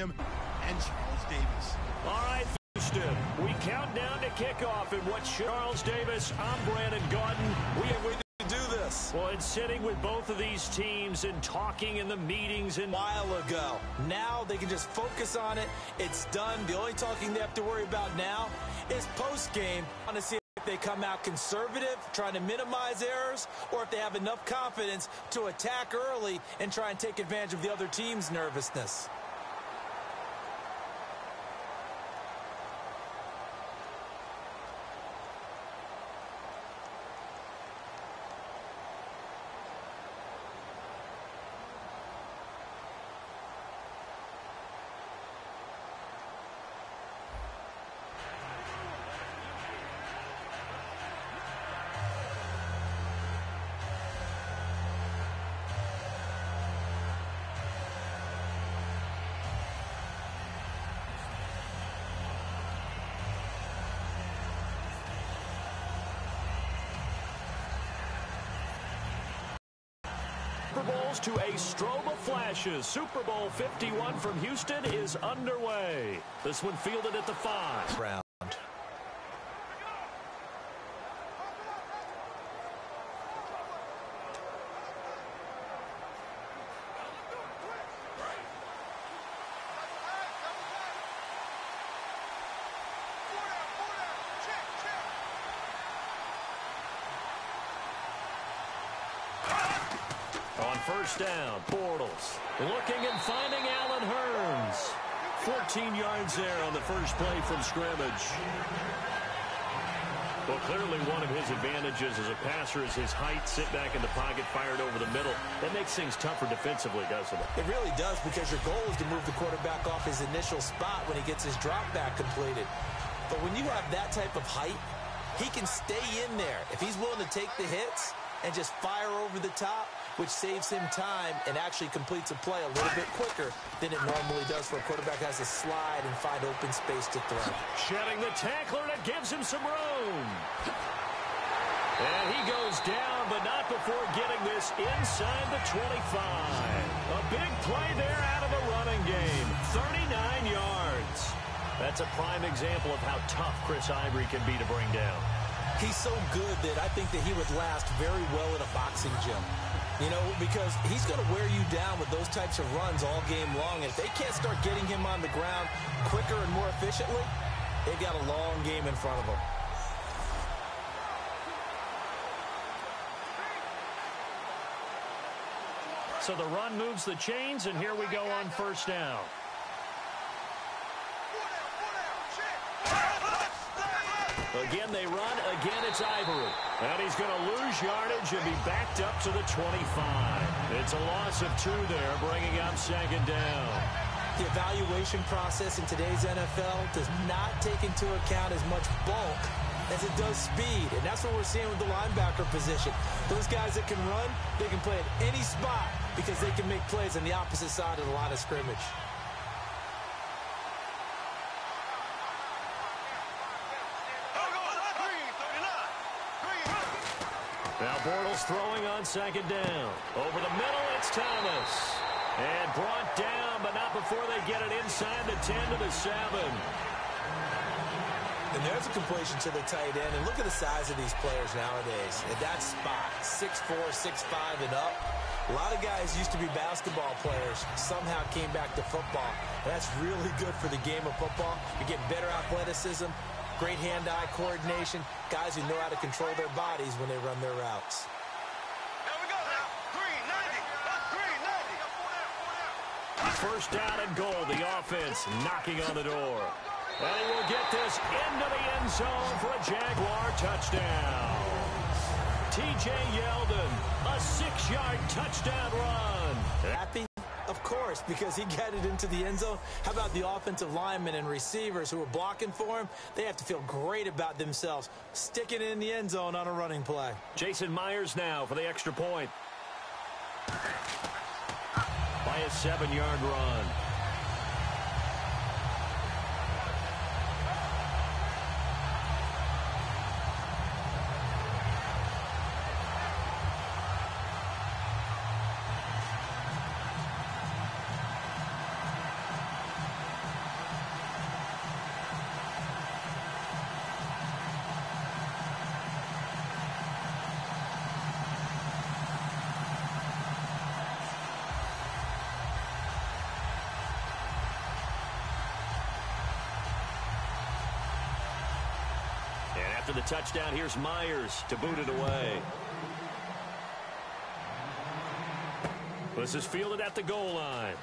Stadium and Charles Davis. All right, Houston, we count down to kickoff in what Charles Davis, I'm Brandon Gaudin. We have waited to do this. Well, it's sitting with both of these teams and talking in the meetings A while ago. Now they can just focus on it. It's done. The only talking they have to worry about now is post-game. I want to see if they come out conservative, trying to minimize errors, or if they have enough confidence to attack early and try and take advantage of the other team's nervousness. Super Bowls to a strobe of flashes. Super Bowl 51 from Houston is underway. This one fielded at the 5. Round. On first down, Bortles looking and finding Allen Hurns. 14 yards there on the first play from scrimmage. Well, clearly one of his advantages as a passer is his height. Sit back in the pocket, fired over the middle. That makes things tougher defensively, doesn't it? It really does, because your goal is to move the quarterback off his initial spot when he gets his drop back completed. But when you have that type of height, he can stay in there. If he's willing to take the hits and just fire over the top, which saves him time and actually completes a play a little bit quicker than it normally does for a quarterback who has to slide and find open space to throw. Shedding the tackler, that gives him some room. And he goes down, but not before getting this inside the 25. A big play there out of the running game. 39 yards. That's a prime example of how tough Chris Ivory can be to bring down. He's so good that I think that he would last very well in a boxing gym. You know, because he's going to wear you down with those types of runs all game long. And if they can't start getting him on the ground quicker and more efficiently, they've got a long game in front of them. So the run moves the chains, and here we go on first down. Again, they run. Again, it's Ivory. And he's going to lose yardage and be backed up to the 25. It's a loss of 2 there, bringing up second down. The evaluation process in today's NFL does not take into account as much bulk as it does speed. And that's what we're seeing with the linebacker position. Those guys that can run, they can play at any spot because they can make plays on the opposite side of the line of scrimmage. Now Bortles throwing on second down. Over the middle, it's Thomas. And brought down, but not before they get it inside the 10 to the 7. And there's a completion to the tight end. And look at the size of these players nowadays. At that spot, 6'4", 6'5", and up. A lot of guys used to be basketball players, somehow came back to football. And that's really good for the game of football. You get better athleticism, great hand-eye coordination, guys who know how to control their bodies when they run their routes. First down and goal, the offense knocking on the door. And he will get this into the end zone for a Jaguar touchdown. T.J. Yeldon, a 6-yard touchdown run. Happy? Of course, because he got it into the end zone. How about the offensive linemen and receivers who are blocking for him? They have to feel great about themselves, sticking it in the end zone on a running play. Jason Myers now for the extra point. By a 7-yard run. After the touchdown, here's Myers to boot it away. This is fielded at the goal line.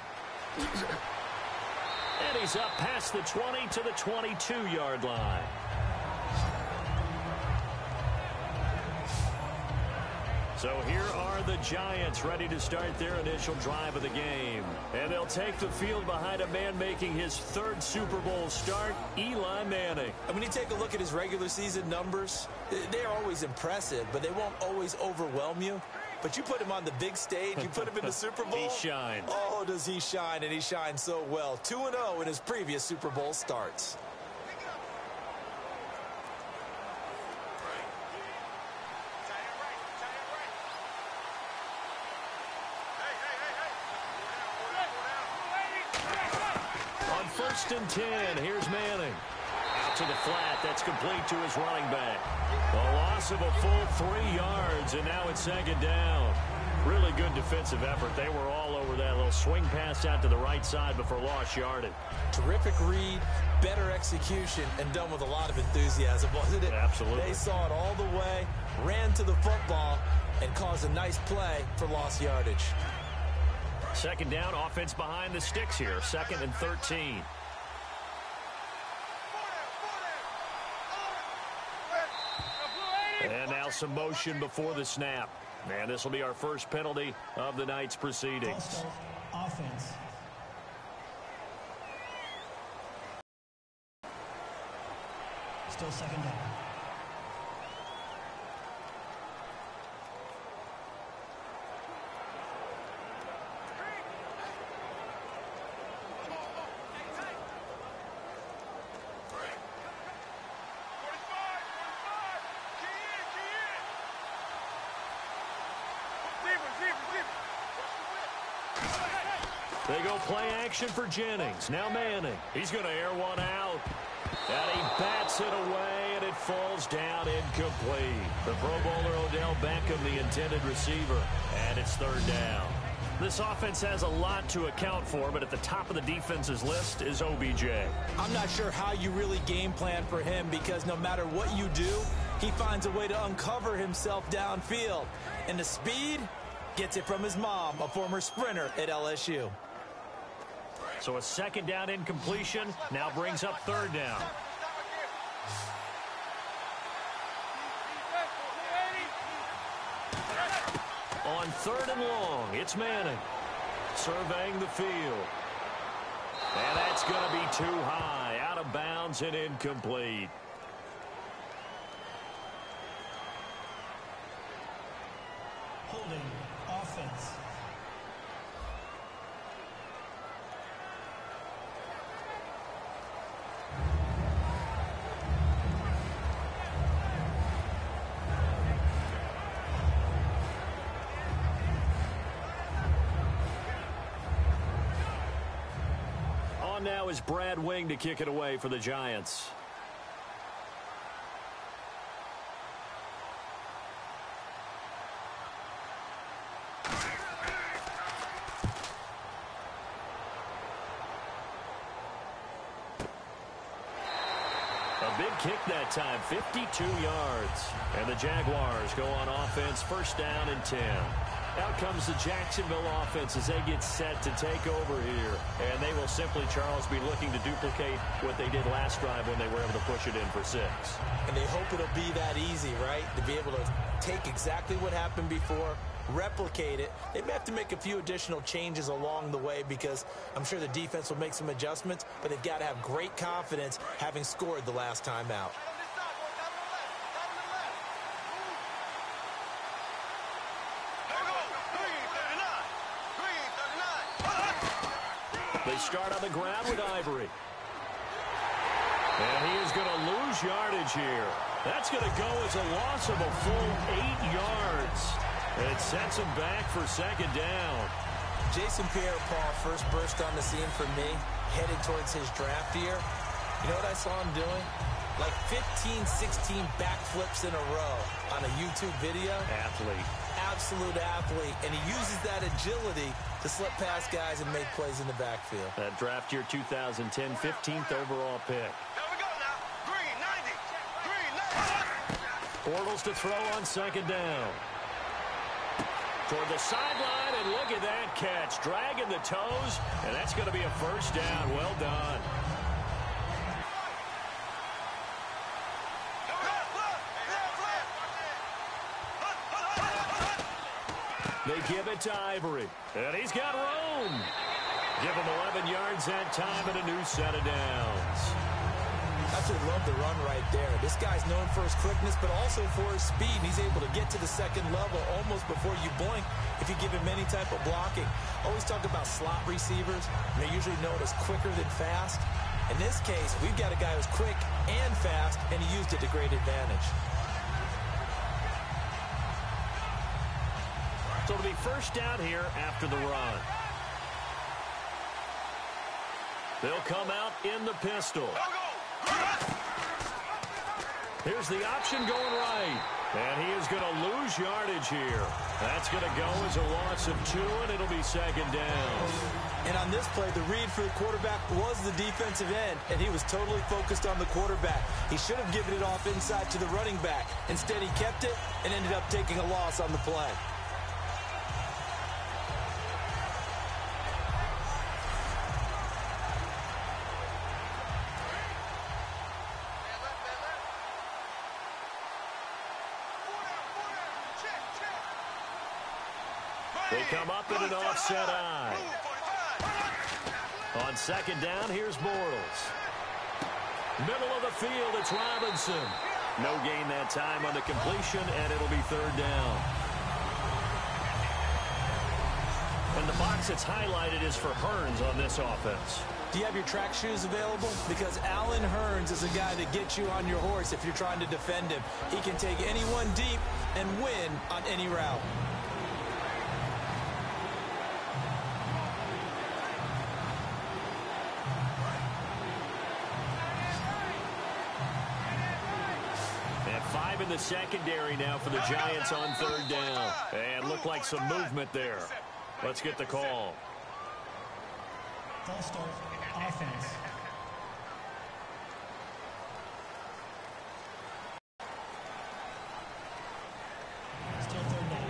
And he's up past the 20 to the 22-yard line. So here are the Giants ready to start their initial drive of the game. And they'll take the field behind a man making his third Super Bowl start, Eli Manning. And when you take a look at his regular season numbers, they're always impressive, but they won't always overwhelm you. But you put him on the big stage, you put him in the Super Bowl. He shines. Oh, does he shine, and he shines so well. 2-0 in his previous Super Bowl starts. On 1st and 10, here's Manning. Out to the flat, that's complete to his running back. A loss of a full 3 yards, and now it's 2nd down. Really good defensive effort. They were all over that little swing pass out to the right side before lost yardage. Terrific read, better execution, and done with a lot of enthusiasm, wasn't it? Absolutely. They saw it all the way, ran to the football, and caused a nice play for lost yardage. 2nd down, offense behind the sticks here. 2nd and 13. And now some motion before the snap. And this will be our first penalty of the night's proceedings. Offense. Still 2nd down. They go play action for Jennings. Now Manning. He's going to air one out. And he bats it away, and it falls down incomplete. The Pro Bowler Odell Beckham, the intended receiver. And it's 3rd down. This offense has a lot to account for, but at the top of the defense's list is OBJ. I'm not sure how you really game plan for him, because no matter what you do, he finds a way to uncover himself downfield. And the speed gets it from his mom, a former sprinter at LSU. So a 2nd down incompletion now brings up 3rd down. On 3rd and long, it's Manning surveying the field. And that's going to be too high, out of bounds and incomplete. Holding offense. On now is Brad Wing to kick it away for the Giants. A big kick that time, 52 yards. And the Jaguars go on offense, 1st down and 10. Out comes the Jacksonville offense as they get set to take over here. And they will simply, Charles, be looking to duplicate what they did last drive when they were able to push it in for 6. And they hope it'll be that easy, right? To be able to take exactly what happened before, replicate it. They may have to make a few additional changes along the way, because I'm sure the defense will make some adjustments, but they've got to have great confidence having scored the last time out. They start on the ground with Ivory. And he is going to lose yardage here. That's going to go as a loss of a full 8 yards. And it sets him back for 2nd down. Jason Pierre-Paul first burst on the scene for me, headed towards his draft year. You know what I saw him doing? Like 15, 16 backflips in a row on a YouTube video. Athlete. Absolute athlete. And he uses that agility to slip past guys and make plays in the backfield. That draft year 2010, 15th overall pick. Here we go now. Green, 90. Green, 90. Bortles to throw on second down. Toward the sideline, and look at that catch. Dragging the toes, and that's going to be a first down. Well done. They give it to Ivory, and he's got room. Give him 11 yards that time and a new set of downs. Absolutely love the run right there. This guy's known for his quickness, but also for his speed. And he's able to get to the second level almost before you blink if you give him any type of blocking. Always talk about slot receivers. They're usually known as quicker than fast. In this case, we've got a guy who's quick and fast, and he used it to great advantage. So it'll be first down here after the run. They'll come out in the pistol. Here's the option going right. And he is going to lose yardage here. That's going to go as a loss of 2, and it'll be second down. And on this play, the read for the quarterback was the defensive end, and he was totally focused on the quarterback. He should have given it off inside to the running back. Instead, he kept it and ended up taking a loss on the play. They come up in an offset eye. On second down, here's Bortles. Middle of the field, it's Robinson. No gain that time on the completion, and it'll be third down. And the box that's highlighted is for Hearns on this offense. Do you have your track shoes available? Because Allen Hearns is a guy that gets you on your horse if you're trying to defend him. He can take anyone deep and win on any route. In the secondary now for the Giants on third down. And looked like some movement there. Let's get the call. False start, offense. Still third down.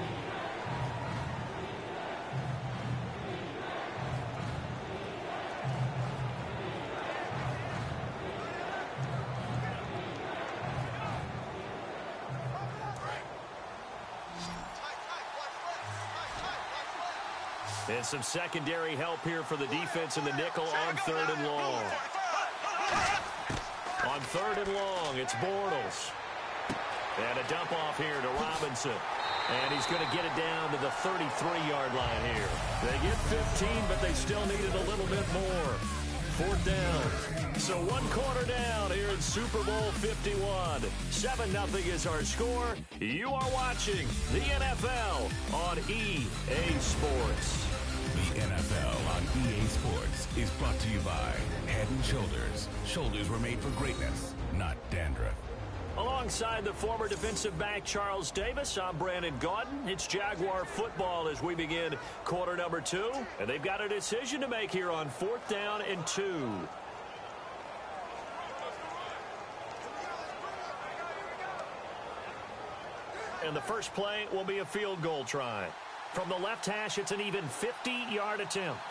And some secondary help here for the defense in the nickel on third and long. On third and long, it's Bortles. And a dump off here to Robinson. And he's going to get it down to the 33-yard line here. They get 15, but they still needed a little bit more. Fourth down. So 1 quarter down here in Super Bowl 51. 7-0 is our score. You are watching the NFL on EA Sports. The NFL on EA Sports is brought to you by Head & Shoulders. Shoulders were made for greatness, not dandruff. Alongside the former defensive back Charles Davis, I'm Brandon Gaudin. It's Jaguar football as we begin quarter number 2. And they've got a decision to make here on 4th down and 2. And the first play will be a field goal try. From the left hash, it's an even 50-yard attempt.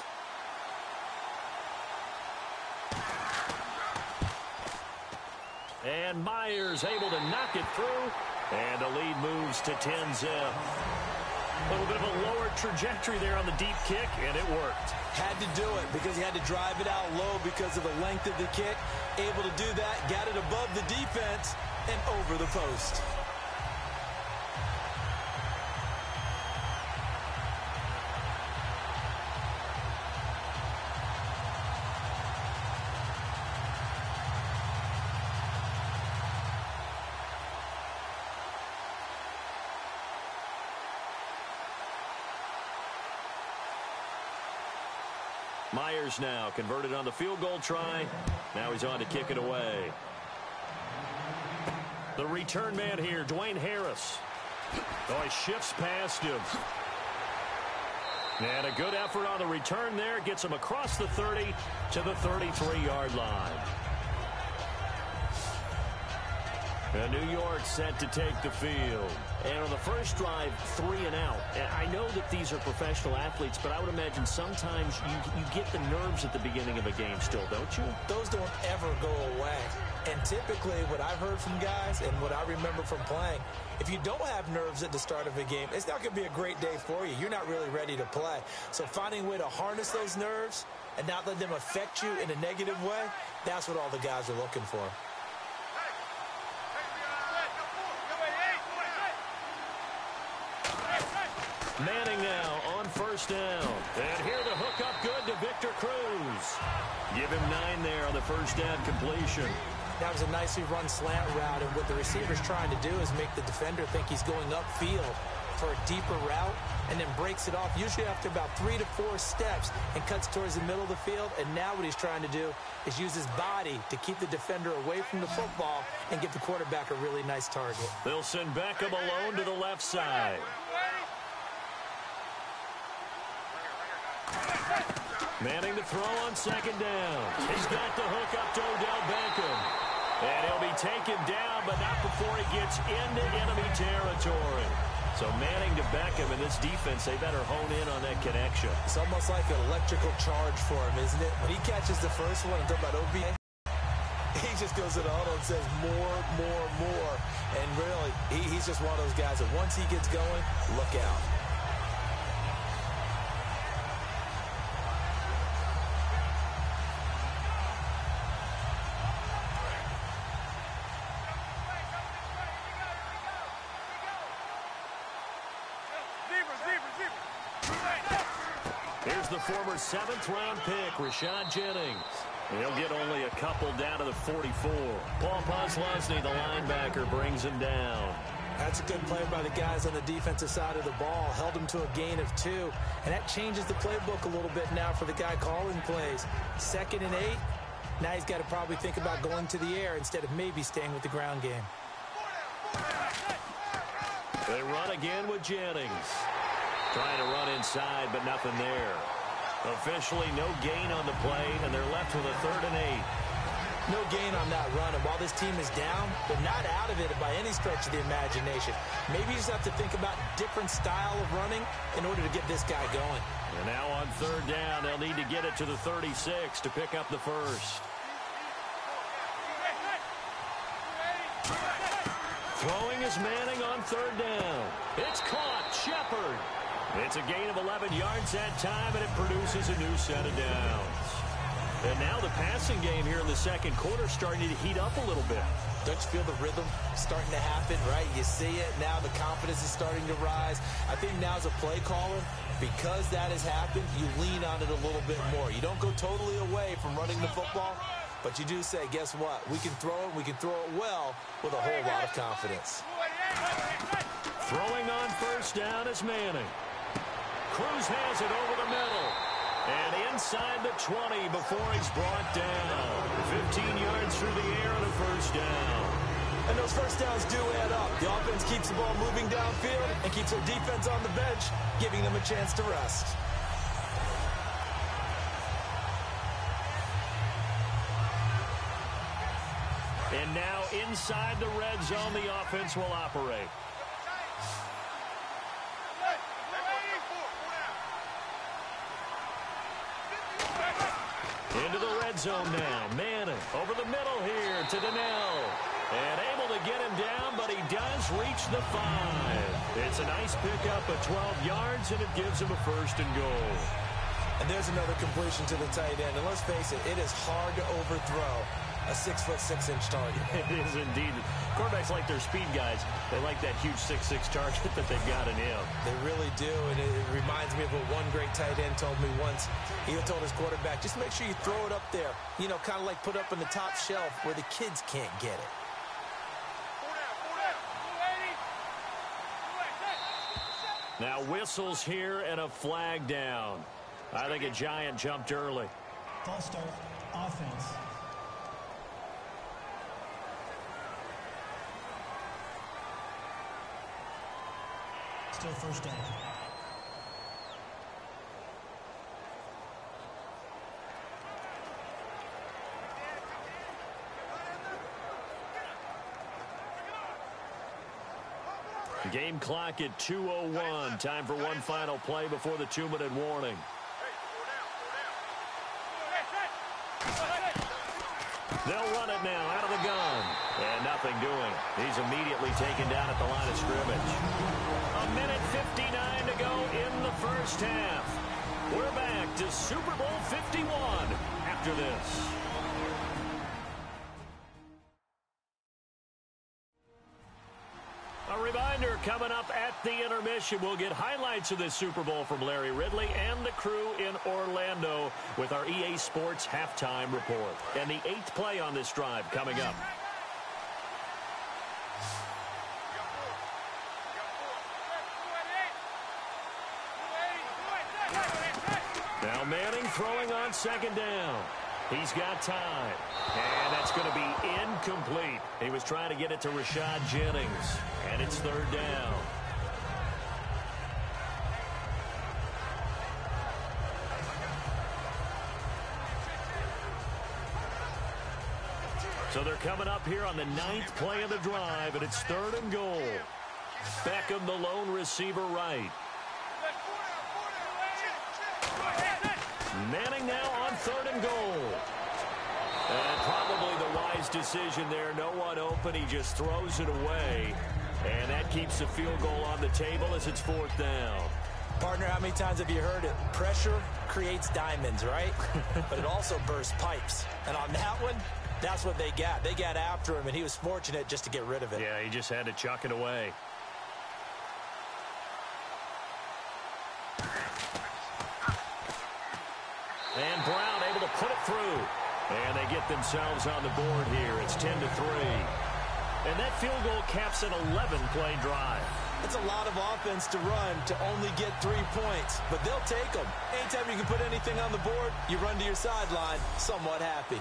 And Myers able to knock it through. And the lead moves to 10-zip. A little bit of a lower trajectory there on the deep kick, and it worked. Had to do it because he had to drive it out low because of the length of the kick. Able to do that, got it above the defense and over the post. Myers now converted on the field goal try. Now he's on to kick it away. The return man here, Dwayne Harris. Oh, he shifts past him. And a good effort on the return there. Gets him across the 30 to the 33-yard line. And New York set to take the field. And on the first drive, 3 and out. And I know that these are professional athletes, but I would imagine sometimes you get the nerves at the beginning of a game still, don't you? Those don't ever go away. And typically what I've heard from guys and what I remember from playing, if you don't have nerves at the start of a game, it's not going to be a great day for you. You're not really ready to play. So finding a way to harness those nerves and not let them affect you in a negative way, that's what all the guys are looking for. Manning now on first down. And here the hook up good to Victor Cruz. Give him 9 there on the first down completion. That was a nicely run slant route, and what the receiver's trying to do is make the defender think he's going upfield for a deeper route and then breaks it off, usually after about 3 to 4 steps, and cuts towards the middle of the field. And now what he's trying to do is use his body to keep the defender away from the football and give the quarterback a really nice target. They'll send Beckham alone to the left side. Manning to throw on second down. He's got the hook up to Odell Beckham. And he'll be taken down, but not before he gets into enemy territory. So Manning to Beckham, and this defense, they better hone in on that connection. It's almost like an electrical charge for him, isn't it? When he catches the first one, I'm talking about OB, he just goes to the huddle and says more, more, more. And really, he's just one of those guys that once he gets going, look out. Here's the former 7th-round pick, Rashad Jennings. He'll get only a couple down to the 44. Paul Posluszny, the linebacker, brings him down. That's a good play by the guys on the defensive side of the ball. Held him to a gain of 2. And that changes the playbook a little bit now for the guy calling plays. 2nd and 8. Now he's got to probably think about going to the air instead of maybe staying with the ground game. They run again with Jennings. Trying to run inside, but nothing there. Officially, no gain on the play, and they're left with a 3rd and 8. No gain on that run, and while this team is down, they're not out of it by any stretch of the imagination. Maybe you just have to think about different style of running in order to get this guy going. And now on 3rd down, they'll need to get it to the 36 to pick up the first. Throwing is Manning on 3rd down. It's caught. Shepard. It's a gain of 11 yards that time, and it produces a new set of downs. And now the passing game here in the second quarter starting to heat up a little bit. Don't you feel the rhythm starting to happen, right? You see it. Now the confidence is starting to rise. I think now as a play caller, because that has happened, you lean on it a little bit more. You don't go totally away from running the football, but you do say, guess what? We can throw it. We can throw it well with a whole lot of confidence. Throwing on first down is Manning. Cruz has it over the middle. And inside the 20 before he's brought down. 15 yards through the air and a first down. And those first downs do add up. The offense keeps the ball moving downfield and keeps their defense on the bench, giving them a chance to rest. And now inside the red zone, the offense will operate. Into the red zone now. Manning over the middle here to Donnell. And able to get him down, but he does reach the 5. It's a nice pickup of 12 yards, and it gives him a 1st and goal. And there's another completion to the tight end. And let's face it, it is hard to overthrow a 6'6" target. It is indeed. Quarterbacks like their speed guys. They like that huge 6'6" target that they've got in him. They really do, and it reminds me of what one great tight end told me once. He told his quarterback, just make sure you throw it up there, you know, kind of like put up on the top shelf where the kids can't get it. Now whistles here and a flag down. I think a Giant jumped early. False start, offense. Still first down. Game clock at 2:01. Time for one final play before the 2-minute warning. They'll run it now out of the gun. And nothing doing. He's immediately taken down at the line of scrimmage. 1:59 to go in the first half. We're back to Super Bowl 51 after this. A reminder, coming up at the intermission, we'll get highlights of this Super Bowl from Larry Ridley and the crew in Orlando with our EA Sports halftime report. And the 8th play on this drive coming up. Now Manning throwing on second down. He's got time. And that's going to be incomplete. He was trying to get it to Rashad Jennings. And it's third down. So they're coming up here on the 9th play of the drive, and it's 3rd and goal. Beckham, the lone receiver, right. Manning now on 3rd and goal. And probably the wise decision there. No one open. He just throws it away. And that keeps the field goal on the table as it's 4th down. Partner, how many times have you heard it? Pressure creates diamonds, right? But it also bursts pipes. And on that one, that's what they got. They got after him, and he was fortunate just to get rid of it. Yeah, he just had to chuck it away. And Brown able to put it through. And they get themselves on the board here. It's 10-3. And that field goal caps an 11-play drive. It's a lot of offense to run to only get 3 points. But they'll take them. Anytime you can put anything on the board, you run to your sideline somewhat happy.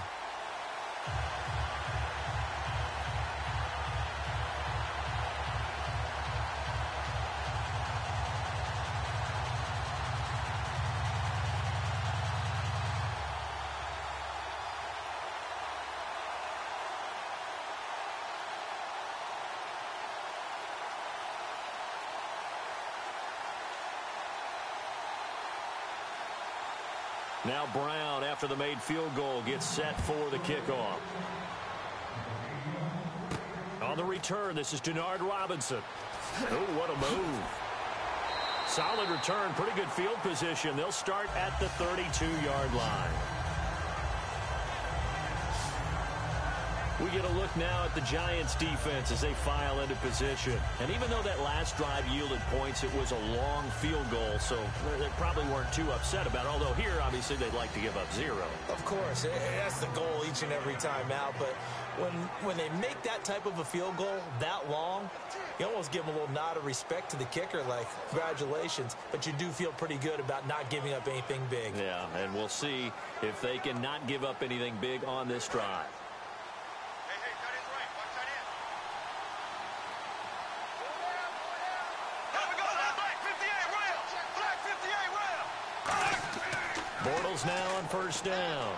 Now Brown, after the made field goal, gets set for the kickoff. On the return, this is Denard Robinson. Oh, what a move. Solid return, pretty good field position. They'll start at the 32-yard line. We get a look now at the Giants' defense as they file into position. And even though that last drive yielded points, it was a long field goal, so they probably weren't too upset about it. Although here, obviously, they'd like to give up 0. Of course, that's the goal each and every time out. But when they make that type of a field goal that long, you almost give them a little nod of respect to the kicker, like, congratulations. But you do feel pretty good about not giving up anything big. Yeah, and we'll see if they can not give up anything big on this drive. Bortles now on first down.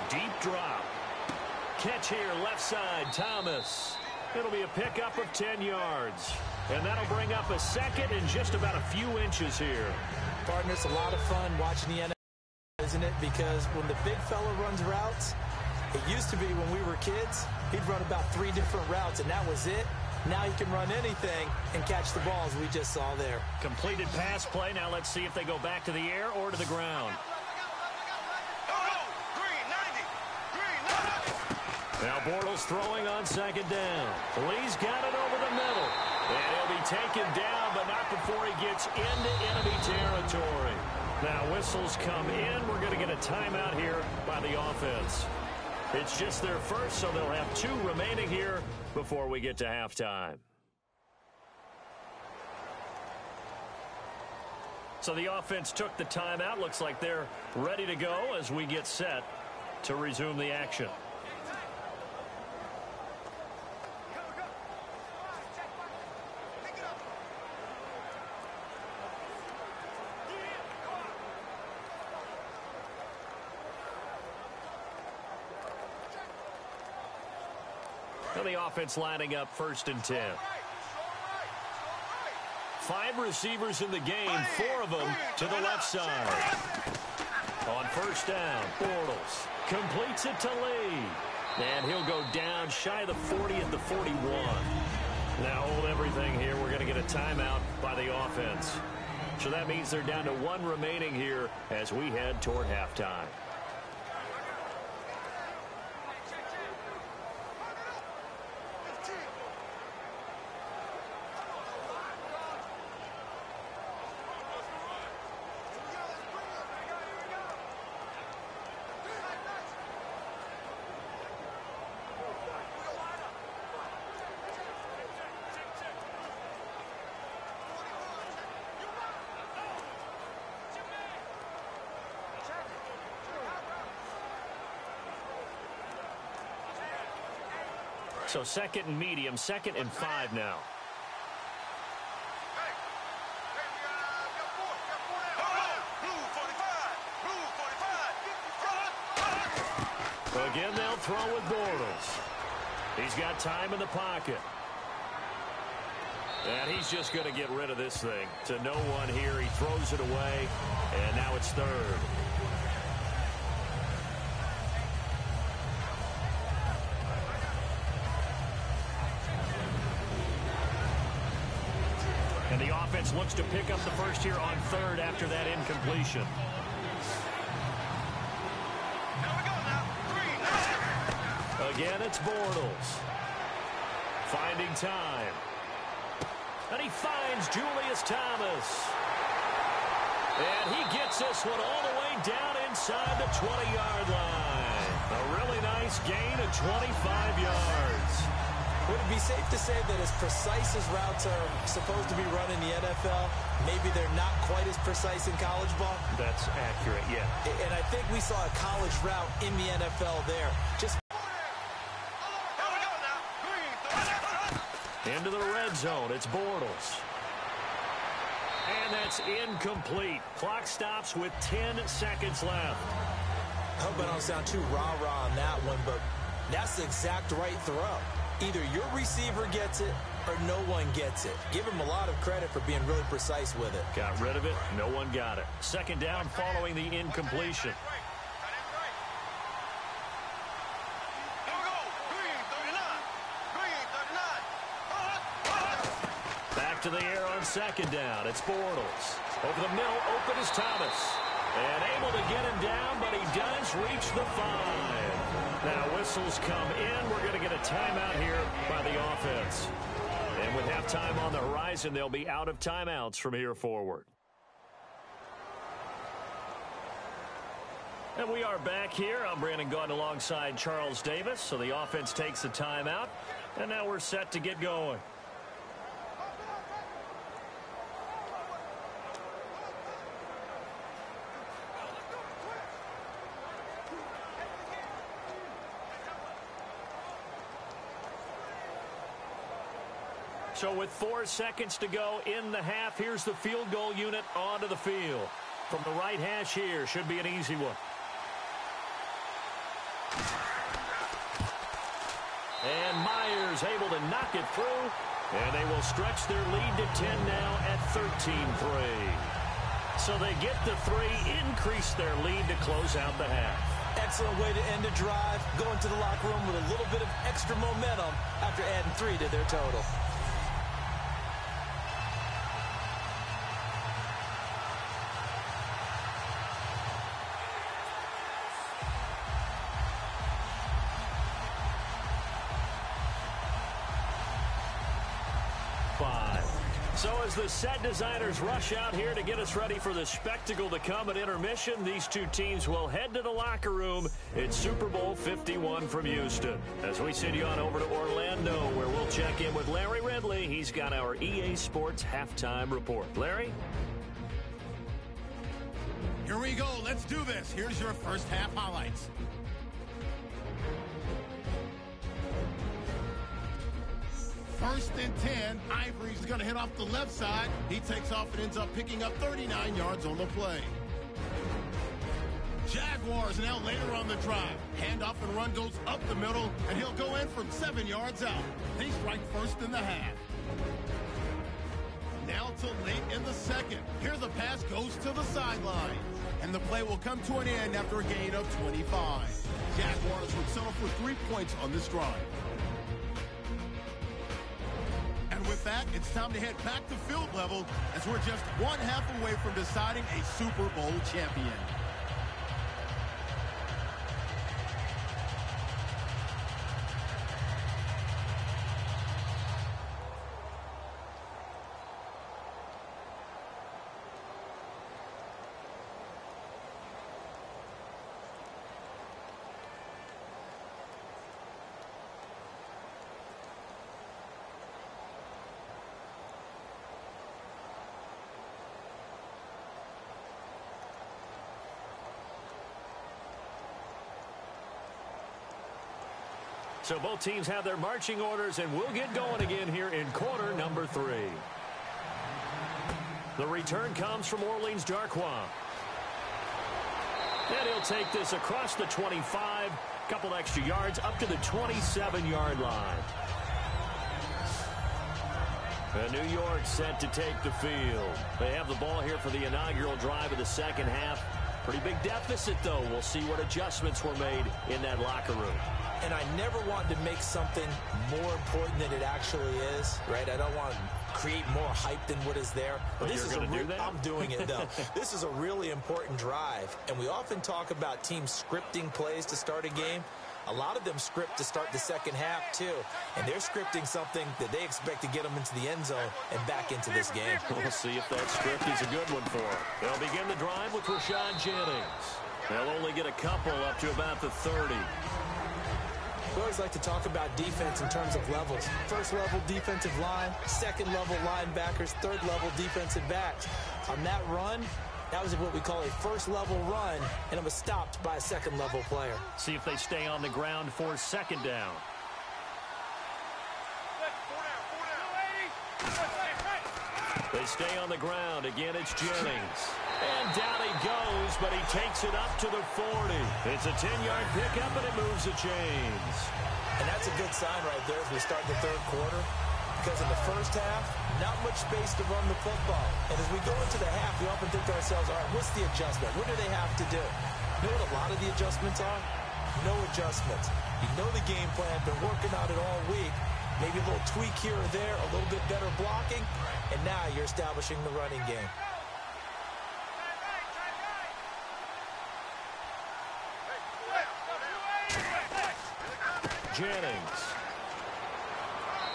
Deep drop. Catch here, left side, Thomas. It'll be a pickup of 10 yards. And that'll bring up a second in just about a few inches here. Partner, it's a lot of fun watching the NFL, isn't it? Because when the big fella runs routes, it used to be when we were kids, he'd run about 3 different routes, and that was it. Now he can run anything and catch the balls we just saw there. Completed pass play. Now let's see if they go back to the air or to the ground. Now Bortles throwing on second down. Lee's got it over the middle. And he'll be taken down, but not before he gets into enemy territory. Now whistles come in. We're going to get a timeout here by the offense. It's just their first, so they'll have 2 remaining here before we get to halftime. So the offense took the timeout. Looks like they're ready to go as we get set to resume the action. The offense lining up 1st and 10. 5 receivers in the game, 4 of them to the left side. On first down, Bortles completes it to Lee. And he'll go down shy of the 40 at the 41. Now hold everything here. We're going to get a timeout by the offense. So that means they're down to 1 remaining here as we head toward halftime. So second and medium, 2nd and 5 now. Again, they'll throw with Bortles. He's got time in the pocket. And he's just going to get rid of this thing. To no one here, he throws it away, and now it's 3rd. And the offense looks to pick up the first here on 3rd after that incompletion. Again, it's Bortles. Finding time. And he finds Julius Thomas. And he gets this one all the way down inside the 20-yard line. A really nice gain of 25 yards. Would it be safe to say that as precise as routes are supposed to be run in the NFL, maybe they're not quite as precise in college ball? That's accurate, yeah. And I think we saw a college route in the NFL there. Just into the red zone, it's Bortles. And that's incomplete. Clock stops with 10 seconds left. I hope I don't sound too rah-rah on that one, but that's the exact right throw. Either your receiver gets it or no one gets it. Give him a lot of credit for being really precise with it. Got rid of it. No one got it. 2nd down following the incompletion. Back to the air on 2nd down. It's Bortles. Over the middle, open is Thomas. And able to get him down, but he does reach the 5. Now whistles come in. We're going to get a timeout here by the offense. And with halftime on the horizon, they'll be out of timeouts from here forward. And we are back here. I'm Brandon Gaudin alongside Charles Davis. So the offense takes a timeout. And now we're set to get going. So with 4 seconds to go in the half, here's the field goal unit onto the field. From the right hash here, should be an easy one. And Myers able to knock it through. And they will stretch their lead to 10 now at 13-3. So they get the 3, increase their lead to close out the half. Excellent way to end a drive. Go into the locker room with a little bit of extra momentum after adding 3 to their total. So as the set designers rush out here to get us ready for the spectacle to come at intermission, these two teams will head to the locker room. It's Super Bowl 51 from Houston. As we send you on over to Orlando, where we'll check in with Larry Ridley. He's got our EA Sports halftime report. Larry? Here we go. Let's do this. Here's your first half highlights. First and 10, Ivory's going to hit off the left side. He takes off and ends up picking up 39 yards on the play. Jaguars now later on the drive. Handoff and run goes up the middle, and he'll go in from 7 yards out. They strike first in the half. Now till late in the second. Here the pass goes to the sideline. And the play will come to an end after a gain of 25. Jaguars would settle for 3 points on this drive. And with that, it's time to head back to field level as we're just one half away from deciding a Super Bowl champion. So both teams have their marching orders, and we'll get going again here in quarter number 3. The return comes from Orleans Darkwa. And he'll take this across the 25, couple extra yards up to the 27-yard line. And New York set to take the field. They have the ball here for the inaugural drive of the second half. Pretty big deficit, though. We'll see what adjustments were made in that locker room. And I never wanted to make something more important than it actually is, right? I don't want to create more hype than what is there. But this is going to do that? I'm doing it, though. This is a really important drive. And we often talk about teams scripting plays to start a game. A lot of them script to start the second half, too. And they're scripting something that they expect to get them into the end zone and back into this game. We'll see if that script is a good one for them. They'll begin the drive with Rashad Jennings. They'll only get a couple up to about the 30. We always like to talk about defense in terms of levels. First level defensive line, second level linebackers, third level defensive backs. On that run, that was what we call a first level run, and it was stopped by a second level player. See if they stay on the ground for second down. They stay on the ground. Again, it's Jennings. And down he goes, but he takes it up to the 40. It's a 10-yard pickup, and it moves the chains. And that's a good sign right there as we start the third quarter. Because in the first half, not much space to run the football. And as we go into the half, we often think to ourselves, all right, what's the adjustment? What do they have to do? You know what a lot of the adjustments are? No adjustments. You know the game plan, been working on it all week. Maybe a little tweak here or there, a little bit better blocking, and now you're establishing the running game. Jennings.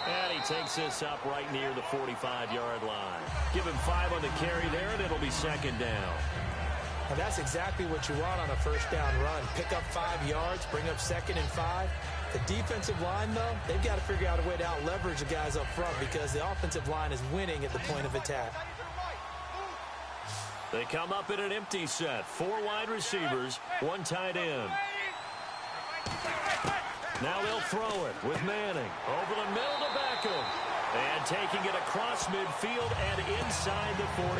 And he takes this up right near the 45-yard line. Give him 5 on the carry there, and it'll be second down. And that's exactly what you want on a first down run. Pick up 5 yards, bring up second and 5. The defensive line, though, they've got to figure out a way to out-leverage the guys up front because the offensive line is winning at the point of attack. They come up in an empty set. 4 wide receivers, 1 tight end. Now they'll throw it with Manning. Over the middle to Beckham. And taking it across midfield and inside the 45.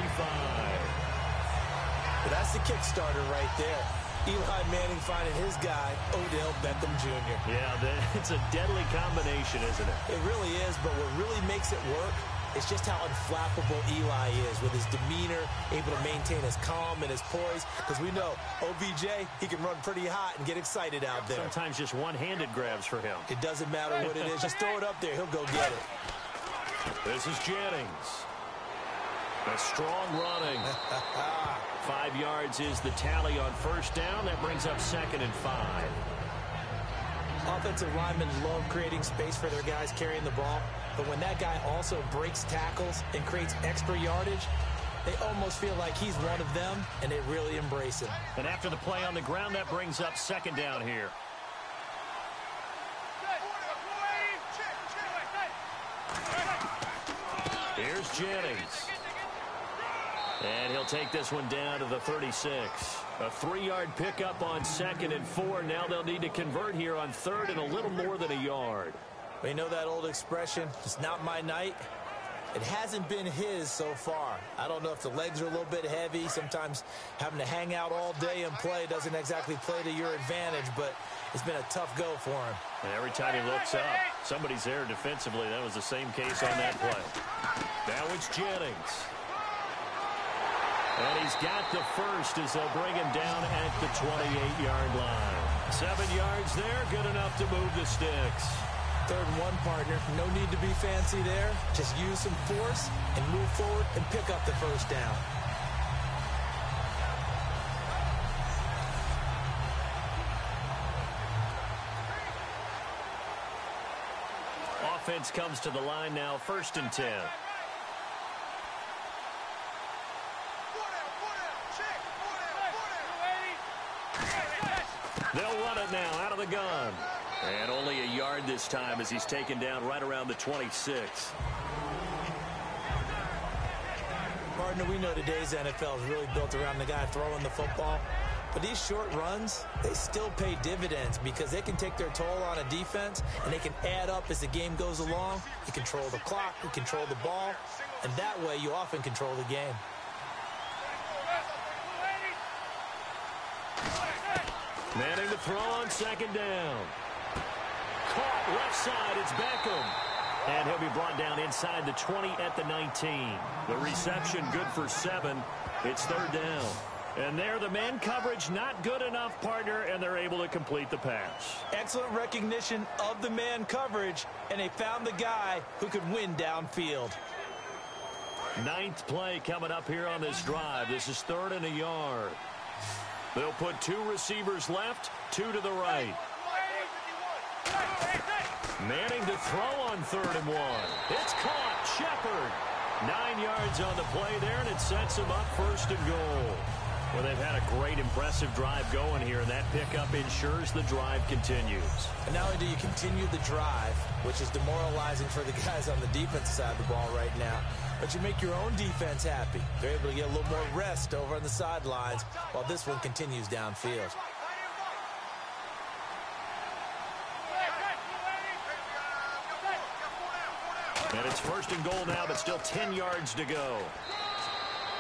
But that's the kickstarter right there. Eli Manning finding his guy, Odell Beckham Jr. Yeah, it's a deadly combination, isn't it? It really is, but what really makes it work is just how unflappable Eli is with his demeanor, able to maintain his calm and his poise. Because we know OBJ, he can run pretty hot and get excited out there. Sometimes just one-handed grabs for him. It doesn't matter what it is. Just throw it up there. He'll go get it. This is Jennings. A strong running. 5 yards is the tally on first down. That brings up second and 5. Offensive linemen love creating space for their guys carrying the ball. But when that guy also breaks tackles and creates extra yardage, they almost feel like he's one of them, and they really embrace him. And after the play on the ground, that brings up second down here. Here's Jennings. And he'll take this one down to the 36. A 3-yard pickup on second and 4. Now they'll need to convert here on third and a little more than a yard. We know that old expression, it's not my night. It hasn't been his so far. I don't know if the legs are a little bit heavy. Sometimes having to hang out all day and play doesn't exactly play to your advantage, but it's been a tough go for him. And every time he looks up, somebody's there defensively. That was the same case on that play. Now it's Jennings. And he's got the first as they'll bring him down at the 28-yard line. 7 yards there, good enough to move the sticks. 3rd and 1, partner. No need to be fancy there. Just use some force and move forward and pick up the first down. Offense comes to the line now, 1st and 10. They'll run it now out of the gun. And only a yard this time as he's taken down right around the 26. Partner, we know today's NFL is really built around the guy throwing the football. But these short runs, they still pay dividends because they can take their toll on a defense, and they can add up as the game goes along. You control the clock, you control the ball, and that way you often control the game. Manning to throw on 2nd down. Caught left side, it's Beckham. And he'll be brought down inside the 20 at the 19. The reception good for 7. It's 3rd down. And there, the man coverage not good enough, partner, and they're able to complete the pass. Excellent recognition of the man coverage, and they found the guy who could win downfield. 9th play coming up here on this drive. This is 3rd and a yard. They'll put 2 receivers left, 2 to the right. Manning to throw on 3rd and 1. It's caught. Shepard. 9 yards on the play there, and it sets him up 1st and goal. Well, they've had a great, impressive drive going here, and that pickup ensures the drive continues. And not only do you continue the drive, which is demoralizing for the guys on the defensive side of the ball right now, but you make your own defense happy. They're able to get a little more rest over on the sidelines while this one continues downfield. And it's 1st and goal now, but still 10 yards to go.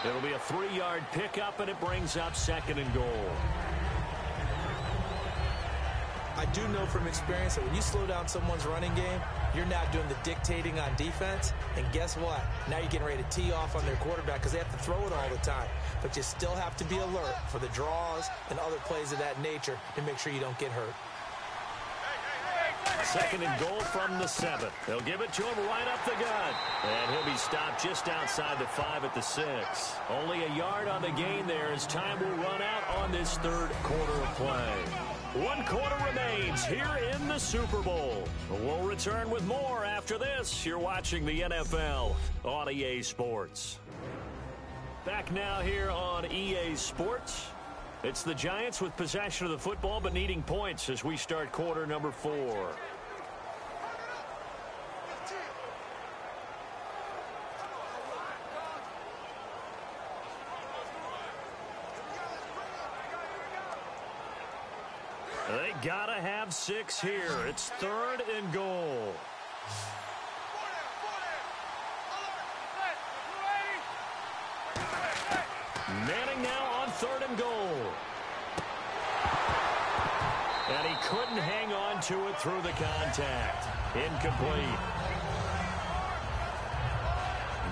It'll be a 3-yard pickup, and it brings up 2nd and goal. I do know from experience that when you slow down someone's running game, you're now doing the dictating on defense. And guess what? Now you're getting ready to tee off on their quarterback because they have to throw it all the time. But you still have to be alert for the draws and other plays of that nature to make sure you don't get hurt. 2nd and goal from the 7. They'll give it to him right up the gut. And he'll be stopped just outside the 5 at the 6. Only a yard on the gain there as time will run out on this 3rd quarter of play. 1 quarter remains here in the Super Bowl. We'll return with more after this. You're watching the NFL on EA Sports. Back now here on EA Sports. It's the Giants with possession of the football but needing points as we start quarter number 4. They gotta have 6 here. It's 3rd and goal. Manning now on 3rd and goal. And he couldn't hang on to it through the contact. Incomplete.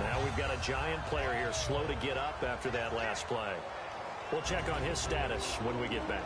Now we've got a Giant player here slow to get up after that last play. We'll check on his status when we get back.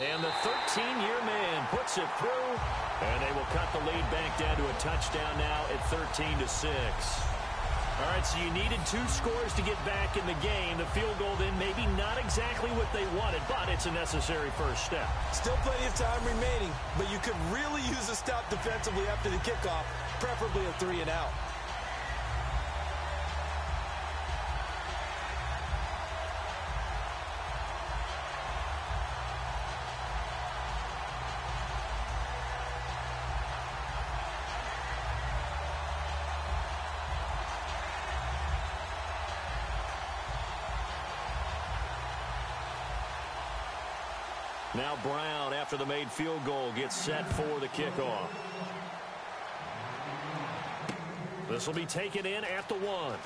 And the 13-year man puts it through, and they will cut the lead back down to a touchdown now at 13-6. All right, so you needed 2 scores to get back in the game. The field goal then maybe not exactly what they wanted, but it's a necessary first step. Still plenty of time remaining, but you could really use a stop defensively after the kickoff, preferably a 3-and-out. Now Brown, after the made field goal, gets set for the kickoff. This will be taken in at the 1.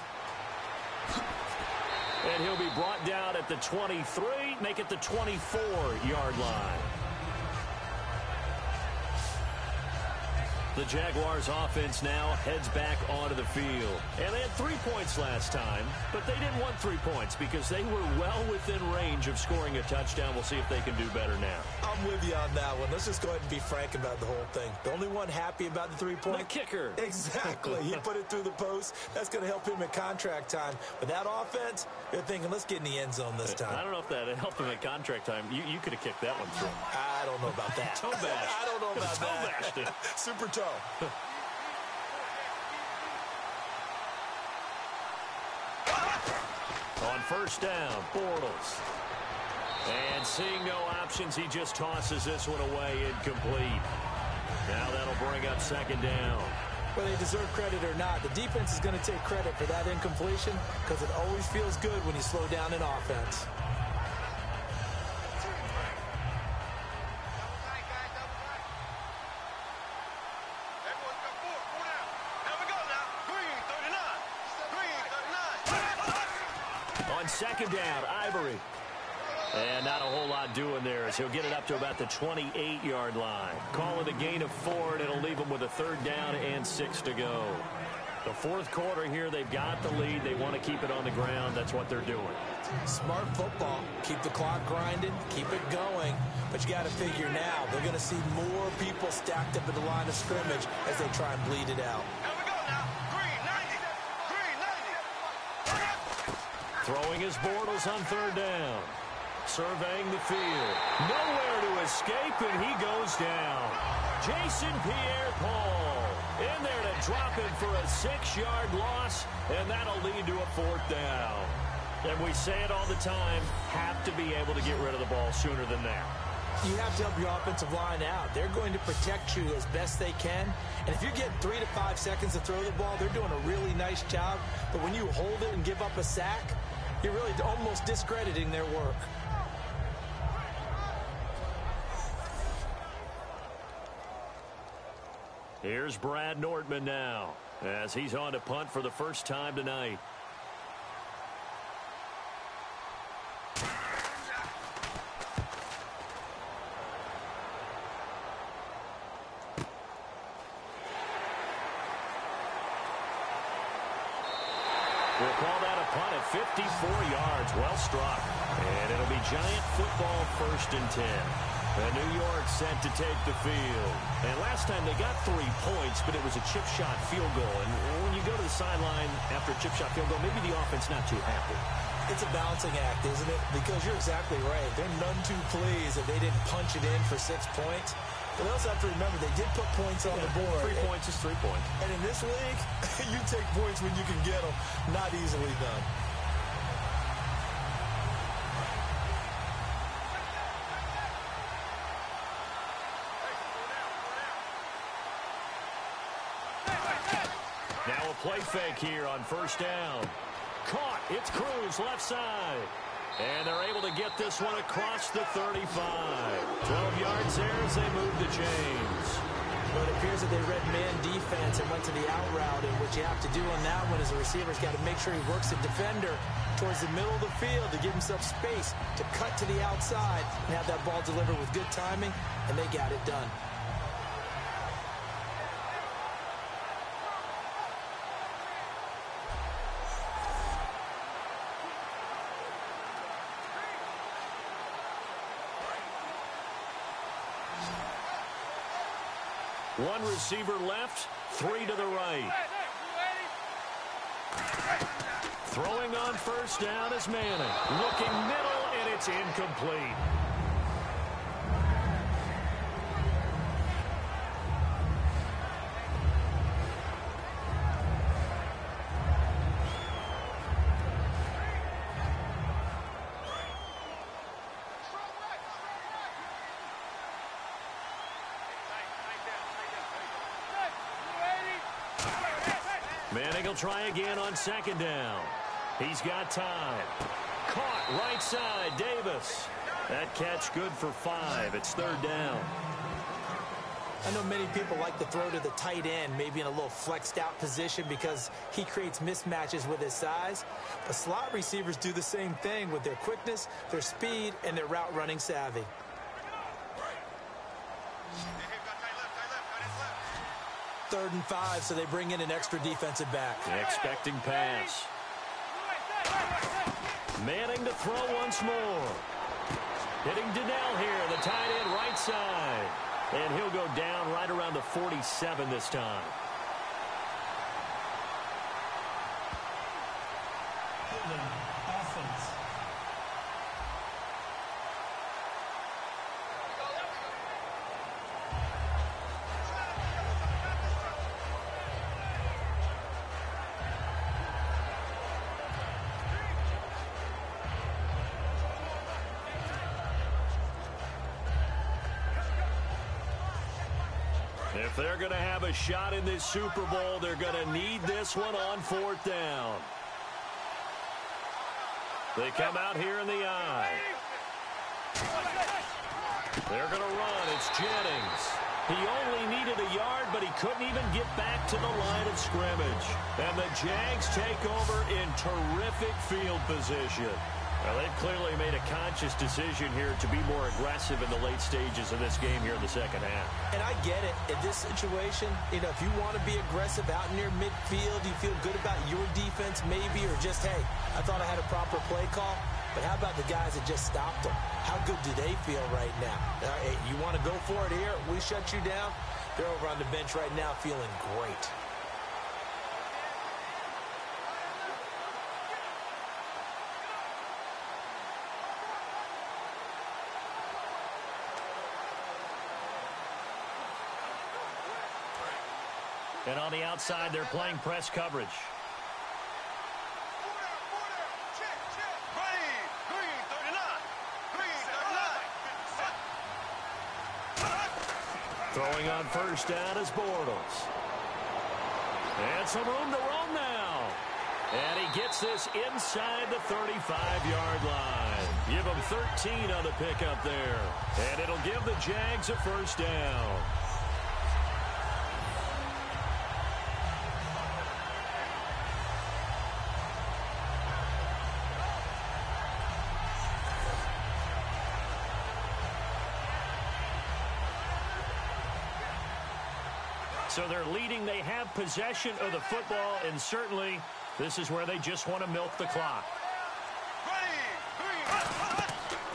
And he'll be brought down at the 23, make it the 24-yard line. The Jaguars offense now heads back onto the field. And they had 3 points last time, but they didn't want 3 points because they were well within range of scoring a touchdown. We'll see if they can do better now. I'm with you on that one. Let's just go ahead and be frank about the whole thing. The only one happy about the 3-point? The kicker. Exactly. He put it through the post. That's going to help him at contract time. But that offense, they're thinking, let's get in the end zone this time. I don't know if that helped him at contract time. You could have kicked that one through. I don't know about that. Toe bash. I don't know about toe that. Bashed it. Super toe. On first down, Bortles. And seeing no options, he just tosses this one away incomplete. Now that'll bring up second down. Whether they deserve credit or not, the defense is going to take credit for that incompletion because it always feels good when you slow down an offense. Second down, Ivory. And not a whole lot doing there as he'll get it up to about the 28-yard line. Call it a gain of 4, and it'll leave them with a 3rd down and 6 to go. The 4th quarter here, they've got the lead. They want to keep it on the ground. That's what they're doing. Smart football. Keep the clock grinding. Keep it going. But you got to figure now, they're going to see more people stacked up at the line of scrimmage as they try and bleed it out. Throwing his Bortles on 3rd down. Surveying the field. Nowhere to escape, and he goes down. Jason Pierre-Paul in there to drop him for a 6-yard loss, and that'll lead to a 4th down. And we say it all the time, have to be able to get rid of the ball sooner than that. You have to help your offensive line out. They're going to protect you as best they can. And if you're getting 3 to 5 seconds to throw the ball, they're doing a really nice job. But when you hold it and give up a sack, you're really almost discrediting their work. Here's Brad Nordman now as he's on to punt for the first time tonight. We'll call that a punt at 54 yards. Well struck. And it'll be Giant football 1st and 10. And New York set to take the field. And last time they got 3 points, but it was a chip shot field goal. And when you go to the sideline after a chip shot field goal, maybe the offense not too happy. It's a balancing act, isn't it? Because you're exactly right. They're none too pleased that they didn't punch it in for 6 points. But they also have to remember they did put points on the board. 3 points is 3 points. And in this league, you take points when you can get them. Not easily done. Now a play fake here on first down. Caught. It's Cruz left side. And they're able to get this one across the 35. 12 yards there as they move the chains. Well, it appears that they read man defense and went to the out route. And what you have to do on that one is the receiver's got to make sure he works the defender towards the middle of the field to give himself space to cut to the outside and have that ball delivered with good timing, and they got it done. One receiver left, 3 to the right. Throwing on first down is Manning. Looking middle, and it's incomplete. Manning will try again on second down. He's got time. Caught right side, Davis. That catch good for 5. It's third down. I know many people like to throw to the tight end, maybe in a little flexed out position because he creates mismatches with his size. But slot receivers do the same thing with their quickness, their speed, and their route running savvy. Third and 5, so they bring in an extra defensive back. Expecting pass. Manning to throw once more. Hitting Donnell here, the tight end right side. And he'll go down right around the 47 this time. Offense. If they're going to have a shot in this Super Bowl, they're going to need this one on fourth down. They come out here in the eye. They're going to run. It's Jennings. He only needed a yard, but he couldn't even get back to the line of scrimmage. And the Jags take over in terrific field position. Well, they've clearly made a conscious decision here to be more aggressive in the late stages of this game here in the second half. And I get it. In this situation, if you want to be aggressive out near midfield, you feel good about your defense maybe, or just, hey, I thought I had a proper play call. But how about the guys that just stopped them? How good do they feel right now? Hey, you want to go for it here? We shut you down? They're over on the bench right now feeling great. And on the outside, they're playing press coverage. Throwing on first down is Bortles. And some room to roam now. And he gets this inside the 35-yard line. Give him 13 on the pickup there. And it'll give the Jags a first down. So they're leading. They have possession of the football, and certainly this is where they just want to milk the clock.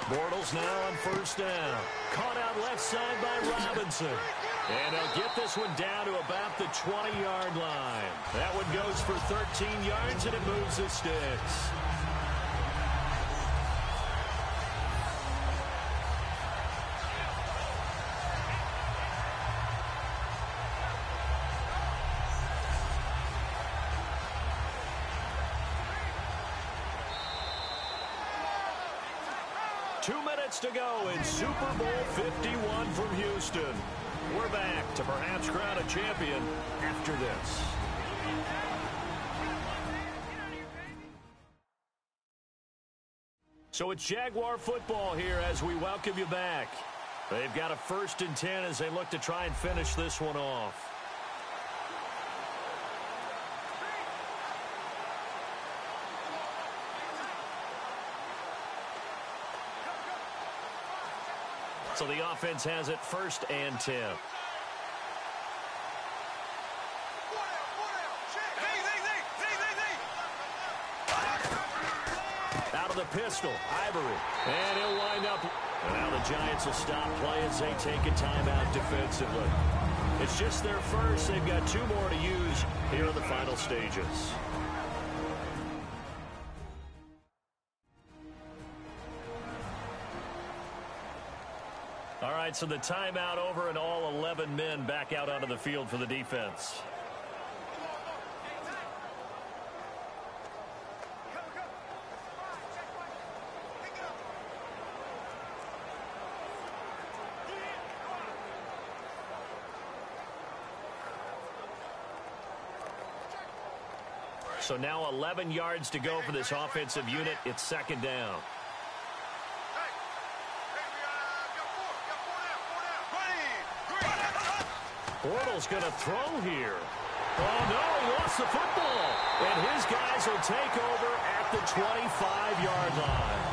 Bortles now on first down. Caught out left side by Robinson. And they'll get this one down to about the 20-yard line. That one goes for 13 yards, and it moves the sticks. To go in Super Bowl 51 from Houston. We're back to perhaps crown a champion after this. So it's Jaguar football here as we welcome you back. They've got a 1st and 10 as they look to try and finish this one off. So the offense has it 1st and 10. Out of the pistol, Ivory. And he'll wind up. And now the Giants will stop play as they take a timeout defensively. It's just their first. They've got 2 more to use here in the final stages. right, so the timeout over and all 11 men back out onto the field for the defense. So now 11 yards to go for this offensive unit. It's second down. Bortles going to throw here. Oh, no, he lost the football. And his guys will take over at the 25-yard line.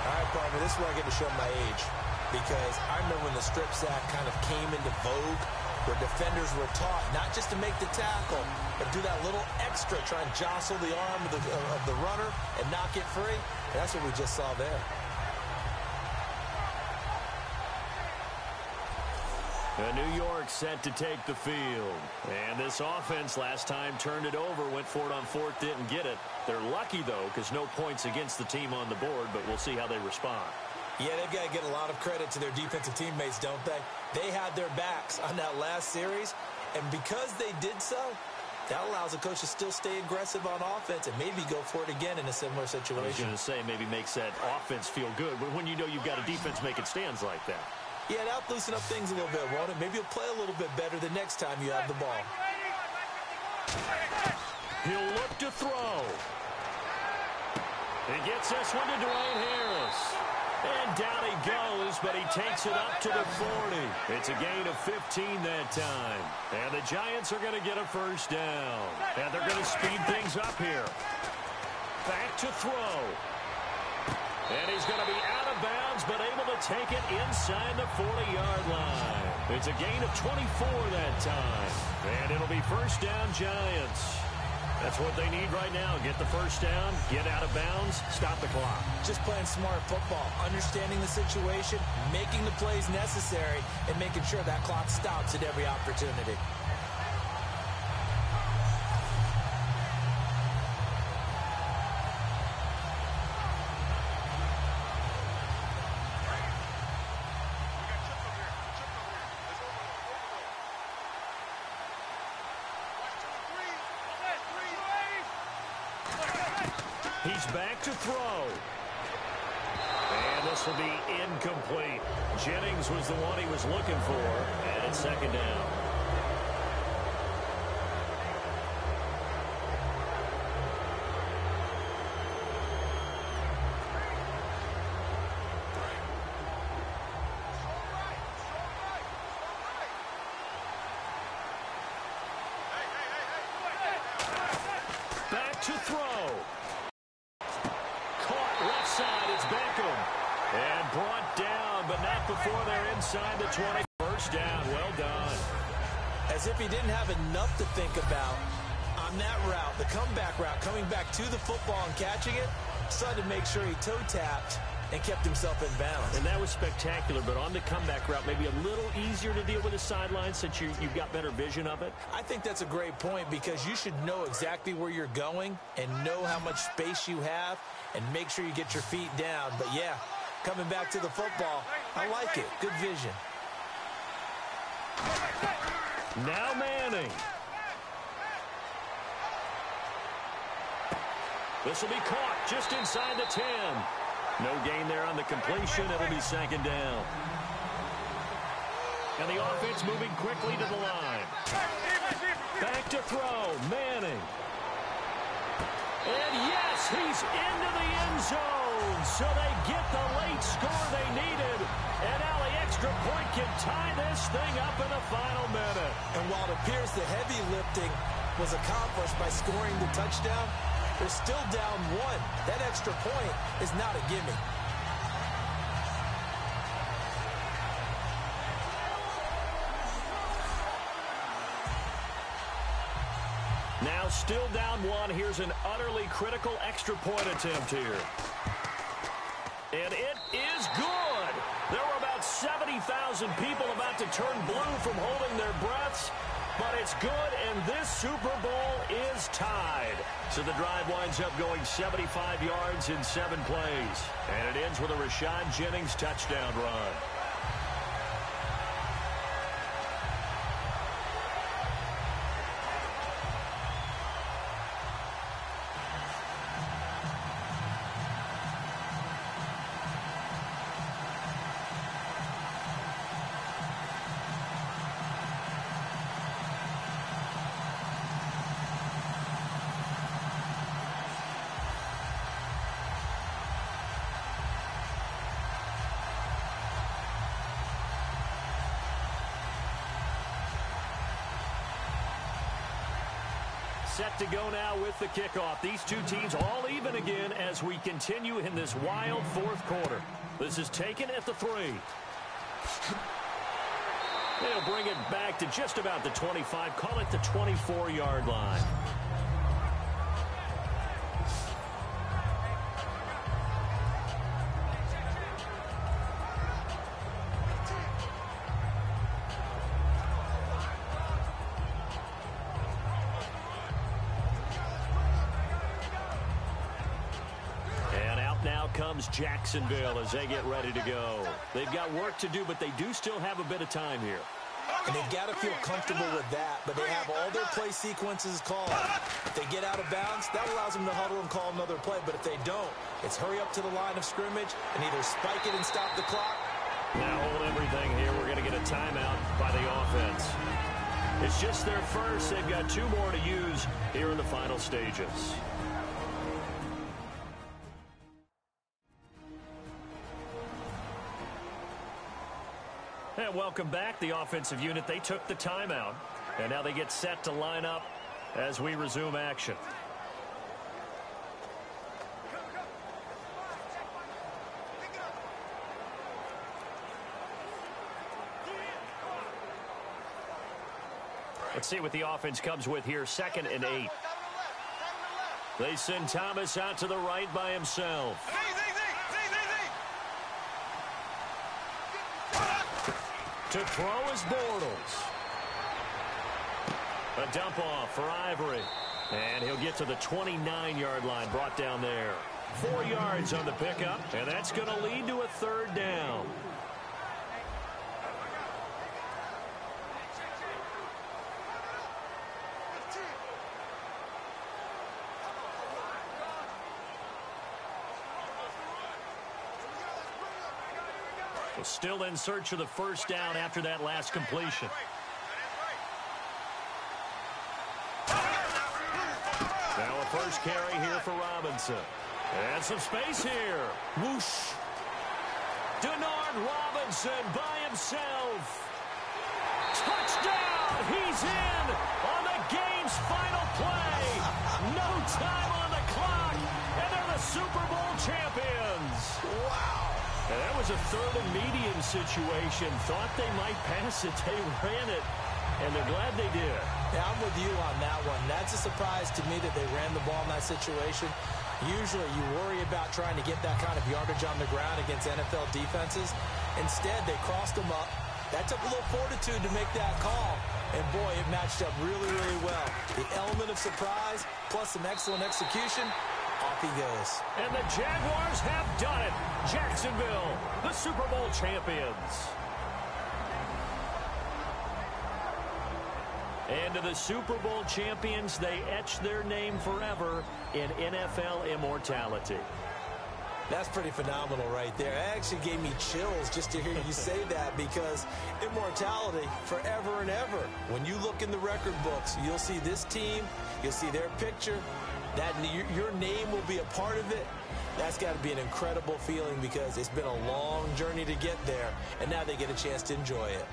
All right, partner, this is where I get to show my age. Because I remember when the strip sack kind of came into vogue, where defenders were taught not just to make the tackle, but do that little extra, try and jostle the arm of the runner and knock it free. And that's what we just saw there. New York set to take the field. And this offense last time turned it over, went for it on fourth, didn't get it. They're lucky, though, because no points against the team on the board, but we'll see how they respond. Yeah, they've got to get a lot of credit to their defensive teammates, don't they? They had their backs on that last series, and because they did so, that allows the coach to still stay aggressive on offense and maybe go for it again in a similar situation. I was going to say maybe makes that offense feel good, but when you know you've got a defense making stands like that. Yeah, that'll loosen up things a little bit, won't it? Maybe you'll play a little bit better the next time you have the ball. He'll look to throw. He gets this one to Dwayne Harris. And down he goes, but he takes it up to the 40. It's a gain of 15 that time. And the Giants are going to get a first down. And they're going to speed things up here. Back to throw. And he's going to be out of bounds, but able to take it inside the 40-yard line. It's a gain of 24 that time. And it'll be first down Giants. That's what they need right now. Get the first down, get out of bounds, stop the clock. Just playing smart football, understanding the situation, making the plays necessary, and making sure that clock stops at every opportunity. He's back to throw. And this will be incomplete. Jennings was the one he was looking for. And it's second down. Back to throw. And brought down, but not before they're inside the 20. First down, well done. As if he didn't have enough to think about on that route, the comeback route, coming back to the football and catching it, decided to make sure he toe-tapped and kept himself in bounds. And that was spectacular, but on the comeback route, maybe a little easier to deal with the sideline since you've got better vision of it? I think that's a great point because you should know exactly where you're going and know how much space you have and make sure you get your feet down. But, yeah, coming back to the football, I like it. Good vision. Now Manning. This will be caught just inside the 10. No gain there on the completion. It'll be second down. And the offense moving quickly to the line. Back to throw. Manning. And yes, he's into the end zone. So they get the late score they needed. And now the extra point can tie this thing up in the final minute. And while it appears the heavy lifting was accomplished by scoring the touchdown, they're still down one. That extra point is not a gimme. Now still down one. Here's an utterly critical extra point attempt here. And it is good. There were about 70,000 people about to turn blue from holding their breaths. but it's good, and this Super Bowl is tied. So the drive winds up going 75 yards in 7 plays, and it ends with a Rashad Jennings touchdown run. Set to go now with the kickoff. These two teams all even again as we continue in this wild fourth quarter. This is taken at the 3. They'll bring it back to just about the 25. Call it the 24-yard line. Comes Jacksonville as they get ready to go. They've got work to do, but they do still have a bit of time here. And they've got to feel comfortable with that, but they have all their play sequences called. If they get out of bounds, that allows them to huddle and call another play, but if they don't, it's hurry up to the line of scrimmage and either spike it and stop the clock. Now hold everything here. We're going to get a timeout by the offense. It's just their first. They've got 2 more to use here in the final stages. And welcome back. The offensive unit, they took the timeout. And now they get set to line up as we resume action. Let's see what the offense comes with here. 2nd and 8. They send Thomas out to the right by himself. To throw is Bortles. A dump off for Ivory. And he'll get to the 29-yard line, brought down there. 4 yards on the pickup, and that's going to lead to a 3rd down. Still in search of the 1st down after that last completion. Now a first carry here for Robinson. And some space here. Whoosh. Denard Robinson by himself. Touchdown! He's in on the game's final play. No time on the clock. And they're the Super Bowl champions. Wow. And that was a 3rd and medium situation. Thought they might pass it. They ran it, and they're glad they did. Yeah, I'm with you on that one. That's a surprise to me that they ran the ball in that situation. Usually you worry about trying to get that kind of yardage on the ground against NFL defenses. Instead, they crossed them up. That took a little fortitude to make that call. And, boy, it matched up really, really well. The element of surprise plus some excellent execution. Off he goes. And the Jaguars have done it. Jacksonville, the Super Bowl champions. And to the Super Bowl champions, they etch their name forever in NFL immortality. That's pretty phenomenal right there. It actually gave me chills just to hear you say that, because immortality forever and ever. When you look in the record books, you'll see this team, you'll see their picture. That your name will be a part of it. That's got to be an incredible feeling, because it's been a long journey to get there, and now they get a chance to enjoy it.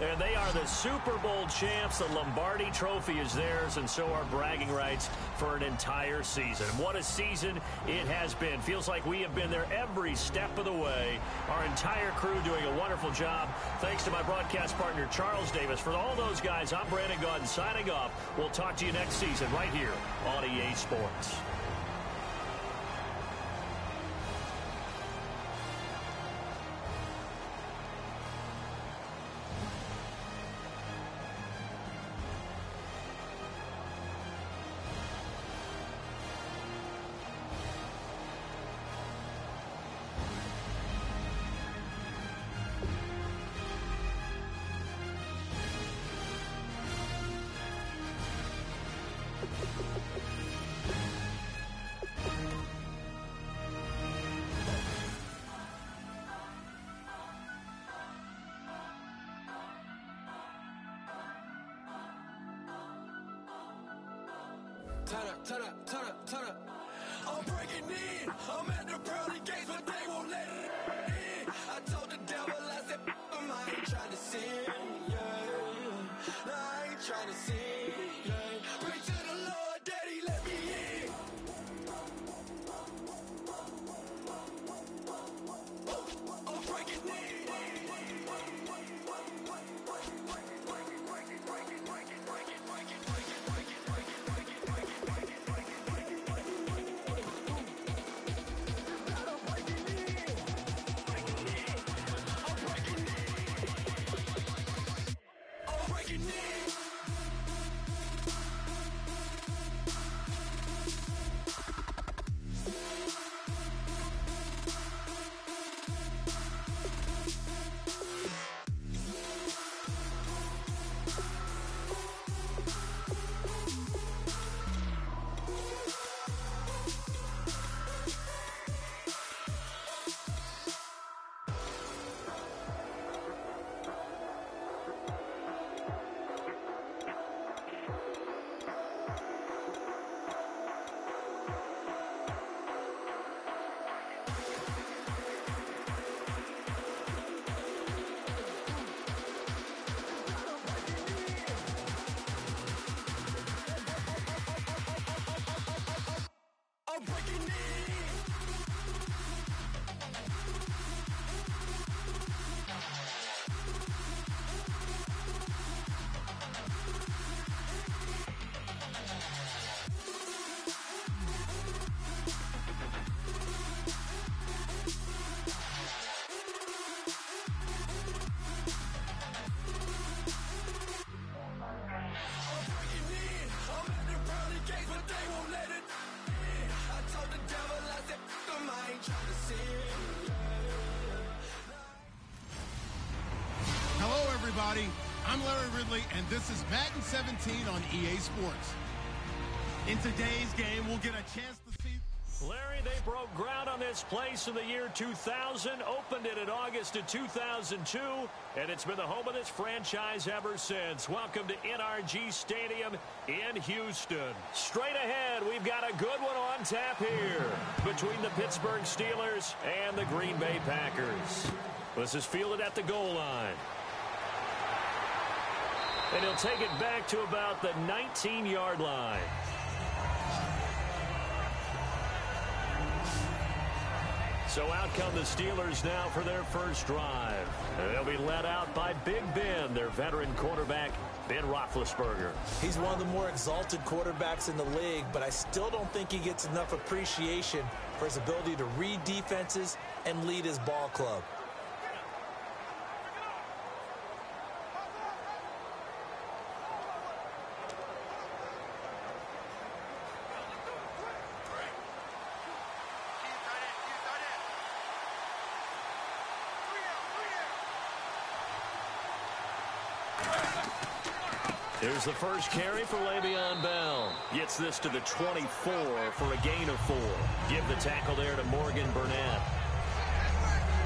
And they are the Super Bowl champs. The Lombardi Trophy is theirs, and so are bragging rights for an entire season. What a season it has been. Feels like we have been there every step of the way. Our entire crew doing a wonderful job. Thanks to my broadcast partner, Charles Davis. For all those guys, I'm Brandon Gaudin signing off. We'll talk to you next season right here on EA Sports. Turn up. I'm breaking in. I'm at the pearly gates, but they won't let it in. I told the devil, I said, I ain't trying to sin, yeah. No, I ain't trying to sin, yeah. Pray to the Lord, Daddy, let me in. I'm breaking in. Hello, everybody. I'm Larry Ridley, and this is Madden 17 on EA Sports. In today's game, we'll get a chance to see... Larry, they broke ground on this place in the year 2000, opened it in August of 2002, and it's been the home of this franchise ever since. Welcome to NRG Stadium in Houston. Straight ahead, we've got a good one on tap here between the Pittsburgh Steelers and the Green Bay Packers. This is fielded at the goal line. And he'll take it back to about the 19-yard line. So out come the Steelers now for their first drive. And they'll be led out by Big Ben, their veteran quarterback, Ben Roethlisberger. He's one of the more exalted quarterbacks in the league, but I still don't think he gets enough appreciation for his ability to read defenses and lead his ball club. Here's the first carry for Le'Veon Bell. Gets this to the 24 for a gain of 4. Give the tackle there to Morgan Burnett.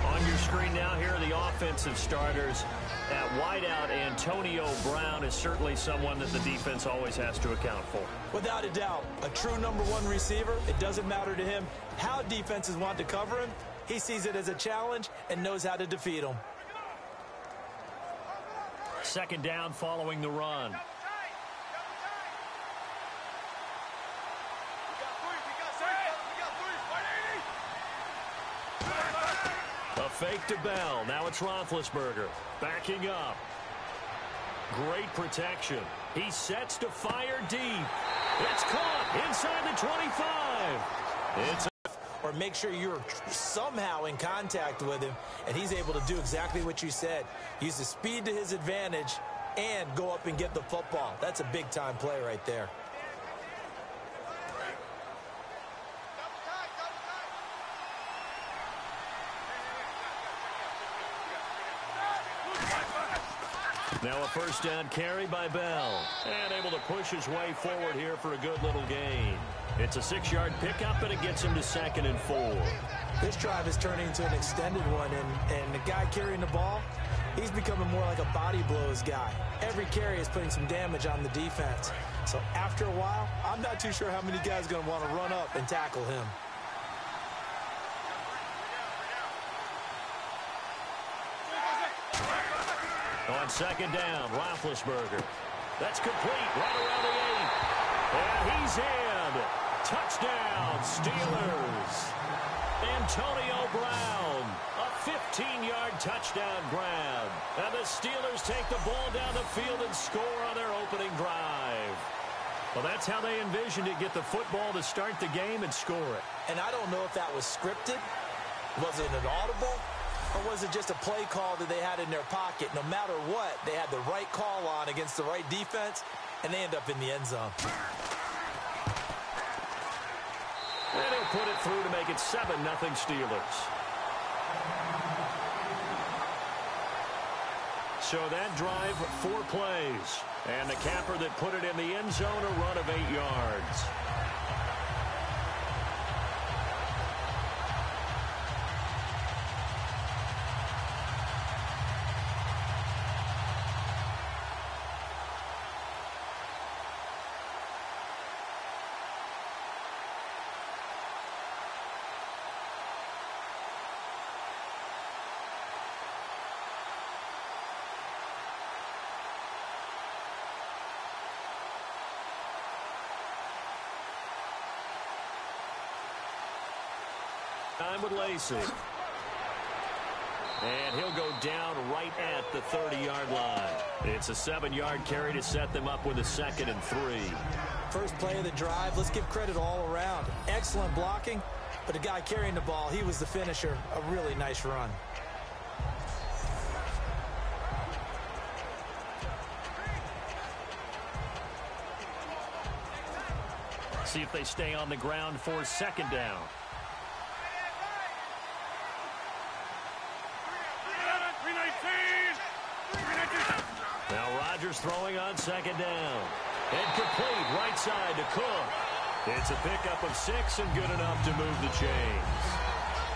On your screen now, here are the offensive starters. At wideout, Antonio Brown is certainly someone that the defense always has to account for. Without a doubt, a true number one receiver. It doesn't matter to him how defenses want to cover him. He sees it as a challenge and knows how to defeat them. Second down following the run. A fake to Bell. Now it's Roethlisberger. Backing up. Great protection. He sets to fire deep. It's caught inside the 25. It's or make sure you're somehow in contact with him, and he's able to do exactly what you said. Use the speed to his advantage and go up and get the football. That's a big-time play right there. Now a first down carry by Bell. And able to push his way forward here for a good little gain. It's a 6-yard pickup, and it gets him to 2nd and 4. This drive is turning into an extended one, and the guy carrying the ball, he's becoming more like a body blows guy. Every carry is putting some damage on the defense. So after a while, I'm not too sure how many guys are going to want to run up and tackle him. On second down, Roethlisberger. That's complete right around the 8. And he's in. Touchdown, Steelers. Antonio Brown. A 15-yard touchdown grab. And the Steelers take the ball down the field and score on their opening drive. Well, that's how they envisioned it. Get the football to start the game and score it. And I don't know if that was scripted. Was it an audible? Or was it just a play call that they had in their pocket? No matter what, they had the right call on against the right defense, and they end up in the end zone. And he'll put it through to make it 7-0 Steelers. So that drive, 4 plays. And the capper that put it in the end zone, a run of 8 yards. Time with Lacy. And he'll go down right at the 30-yard line. It's a 7-yard carry to set them up with a 2nd and 3. First play of the drive, let's give credit all around. Excellent blocking, but the guy carrying the ball, he was the finisher. A really nice run. See if they stay on the ground for 2nd down. Now Rodgers throwing on 2nd down. And complete right side to Cook. It's a pickup of 6 and good enough to move the chains.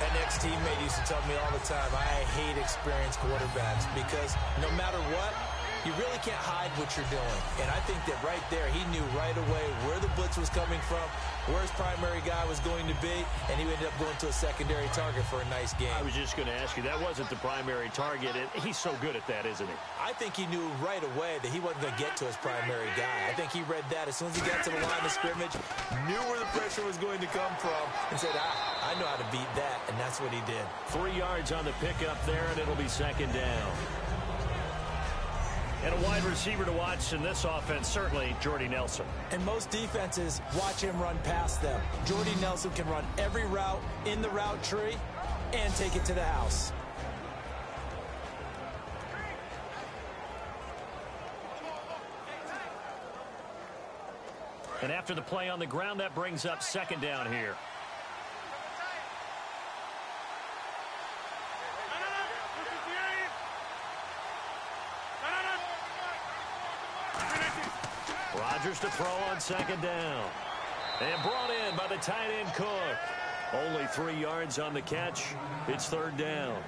An ex-teammate used to tell me all the time, I hate experienced quarterbacks because no matter what, you really can't hide what you're doing. And I think that right there, he knew right away where the blitz was coming from, where his primary guy was going to be, and he ended up going to a secondary target for a nice game. I was just going to ask you, that wasn't the primary target, and he's so good at that, isn't he? I think he knew right away that he wasn't going to get to his primary guy. I think he read that as soon as he got to the line of scrimmage, knew where the pressure was going to come from, and said, I know how to beat that, and that's what he did. 3 yards on the pickup there, and it'll be 2nd down. And a wide receiver to watch in this offense, certainly Jordy Nelson. And most defenses watch him run past them. Jordy Nelson can run every route in the route tree and take it to the house. And after the play on the ground, that brings up 2nd down here. Rodgers to throw on 2nd down. And brought in by the tight end Cook. Only 3 yards on the catch. It's 3rd down.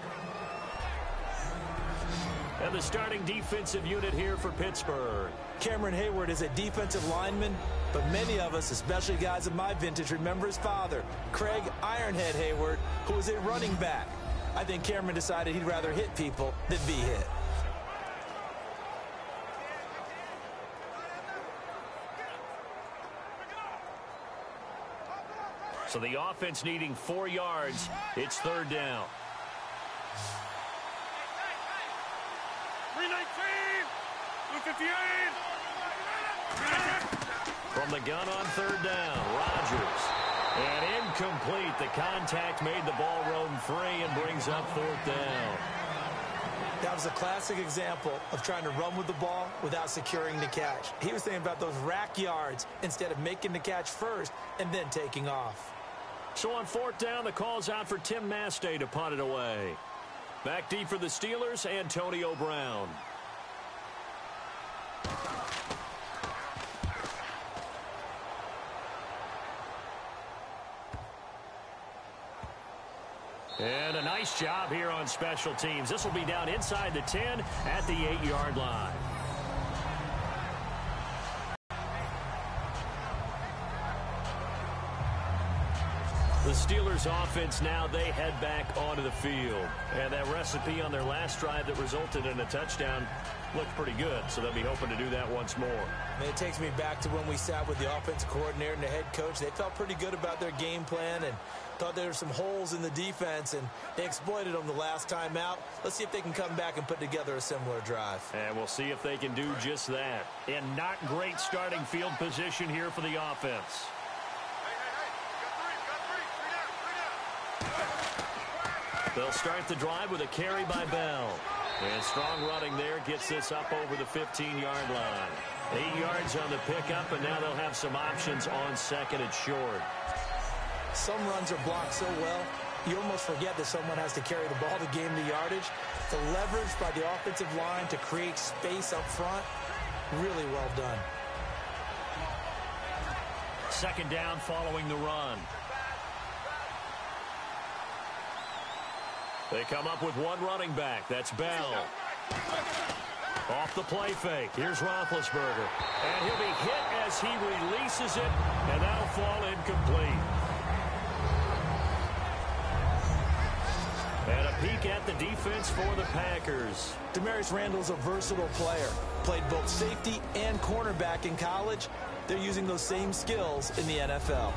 And the starting defensive unit here for Pittsburgh. Cameron Hayward is a defensive lineman, but many of us, especially guys of my vintage, remember his father, Craig Ironhead Hayward, who was a running back. I think Cameron decided he'd rather hit people than be hit. So the offense needing 4 yards. It's third down. 319, 258. From the gun on third down, Rodgers. And incomplete. The contact made the ball roam free and brings up fourth down. That was a classic example of trying to run with the ball without securing the catch. He was thinking about those rack yards instead of making the catch first and then taking off. So on fourth down, the call's out for Tim Mastay to punt it away. Back deep for the Steelers, Antonio Brown. And a nice job here on special teams. This will be down inside the 10 at the 8-yard line. The Steelers offense now, they head back onto the field. And that recipe on their last drive that resulted in a touchdown looked pretty good, so they'll be hoping to do that once more. I mean, it takes me back to when we sat with the offensive coordinator and the head coach. They felt pretty good about their game plan and thought there were some holes in the defense, and they exploited them the last time out. Let's see if they can come back and put together a similar drive. And we'll see if they can do just that. And not great starting field position here for the offense. They'll start the drive with a carry by Bell. And strong running there gets this up over the 15-yard line. 8 yards on the pickup, and now they'll have some options on second and short. Some runs are blocked so well, you almost forget that someone has to carry the ball to gain the yardage. The leverage by the offensive line to create space up front, really well done. Second down following the run. They come up with one running back. That's Bell. Off the play fake. Here's Roethlisberger. And he'll be hit as he releases it, and that'll fall incomplete. And a peek at the defense for the Packers. Damarius Randall's a versatile player. Played both safety and cornerback in college. They're using those same skills in the NFL.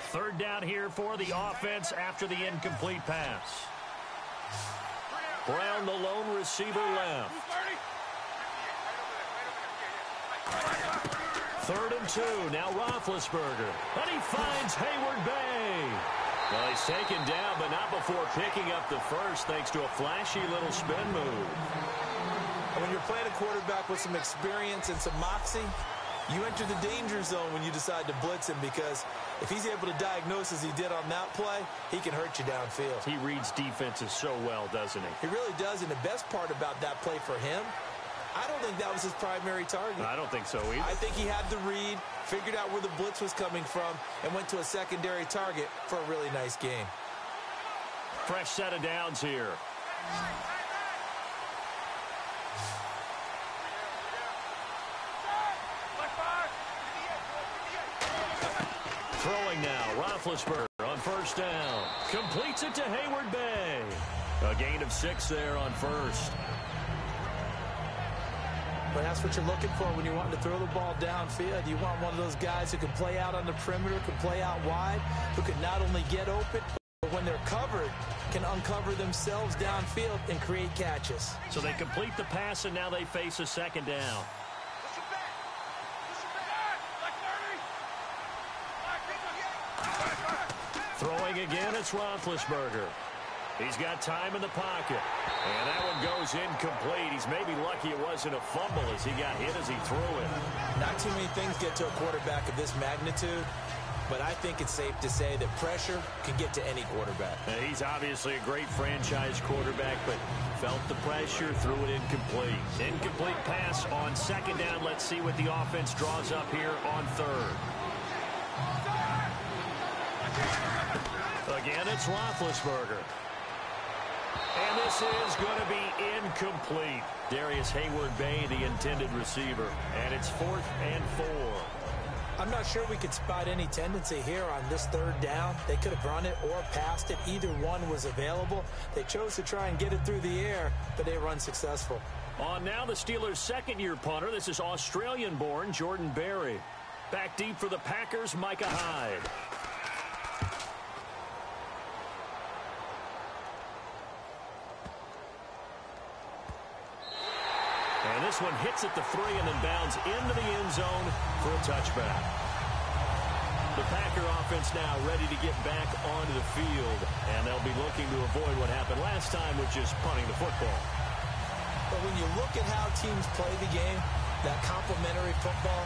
Third down here for the offense after the incomplete pass. Brown, the lone receiver, left. 3rd and 2. Now Roethlisberger. And he finds Hayward Bay. Well, he's taken down, but not before picking up the first thanks to a flashy little spin move. And when you're playing a quarterback with some experience and some moxie, you enter the danger zone when you decide to blitz him, because if he's able to diagnose as he did on that play, he can hurt you downfield. He reads defenses so well, doesn't he? He really does, and the best part about that play for him, I don't think that was his primary target. I don't think so either. I think he had the read, figured out where the blitz was coming from, and went to a secondary target for a really nice game. Fresh set of downs here. Throwing now, Roethlisberger on first down. Completes it to Hayward Bay. A gain of 6 there on first. But that's what you're looking for when you want to throw the ball downfield. You want one of those guys who can play out on the perimeter, can play out wide, who can not only get open, but when they're covered, can uncover themselves downfield and create catches. So they complete the pass, and now they face a second down. Throwing again, it's Roethlisberger. He's got time in the pocket. And that one goes incomplete. He's maybe lucky it wasn't a fumble as he got hit as he threw it. Not too many things get to a quarterback of this magnitude, but I think it's safe to say that pressure can get to any quarterback. He's obviously a great franchise quarterback, but felt the pressure, threw it incomplete. Incomplete pass on second down. Let's see what the offense draws up here on third. Again, it's Roethlisberger. And this is going to be incomplete. Darius Hayward Bay, the intended receiver. And it's 4th and 4. I'm not sure we could spot any tendency here on this third down. They could have run it or passed it. Either one was available. They chose to try and get it through the air, but they were unsuccessful. On now the Steelers' second-year punter. This is Australian-born Jordan Berry. Back deep for the Packers, Micah Hyde. And this one hits at the 3 and then bounds into the end zone for a touchback. The Packer offense now ready to get back onto the field, and they'll be looking to avoid what happened last time, which is punting the football. But when you look at how teams play the game, that complementary football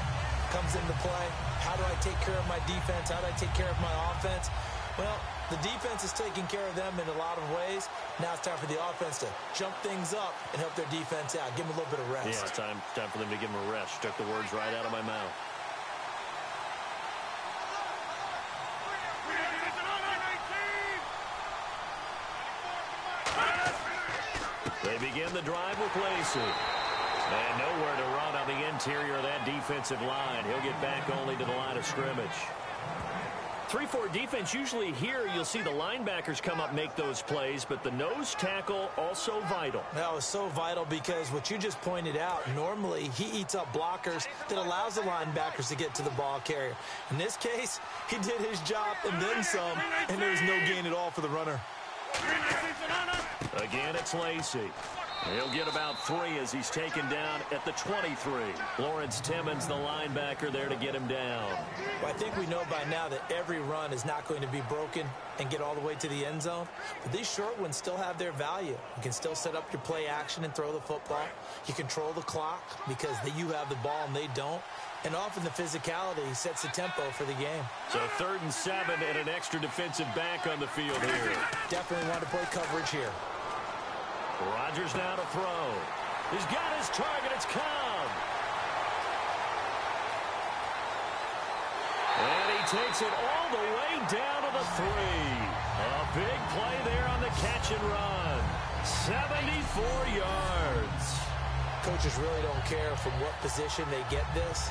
comes into play. How do I take care of my defense? How do I take care of my offense? Well, the defense is taking care of them in a lot of ways. Now it's time for the offense to jump things up and help their defense out. Give them a little bit of rest. Yeah, it's time for them to give them a rest. Took the words right out of my mouth. They begin the drive with Lacy. And nowhere to run on the interior of that defensive line. He'll get back only to the line of scrimmage. 3-4 defense, usually here you'll see the linebackers come up, make those plays, but the nose tackle also vital. That was so vital because what you just pointed out, normally he eats up blockers that allows the linebackers to get to the ball carrier. In this case, he did his job and then some, and there was no gain at all for the runner. Again, it's Lacy. He'll get about 3 as he's taken down at the 23. Lawrence Timmons, the linebacker, there to get him down. Well, I think we know by now that every run is not going to be broken and get all the way to the end zone. But these short ones still have their value. You can still set up your play action and throw the football. You control the clock because you have the ball and they don't. And often the physicality sets the tempo for the game. So 3rd and 7 and an extra defensive back on the field here. Definitely want to play coverage here. Rodgers now to throw. He's got his target. It's Cobb. And he takes it all the way down to the 3. A big play there on the catch and run. 74 yards. Coaches really don't care from what position they get this,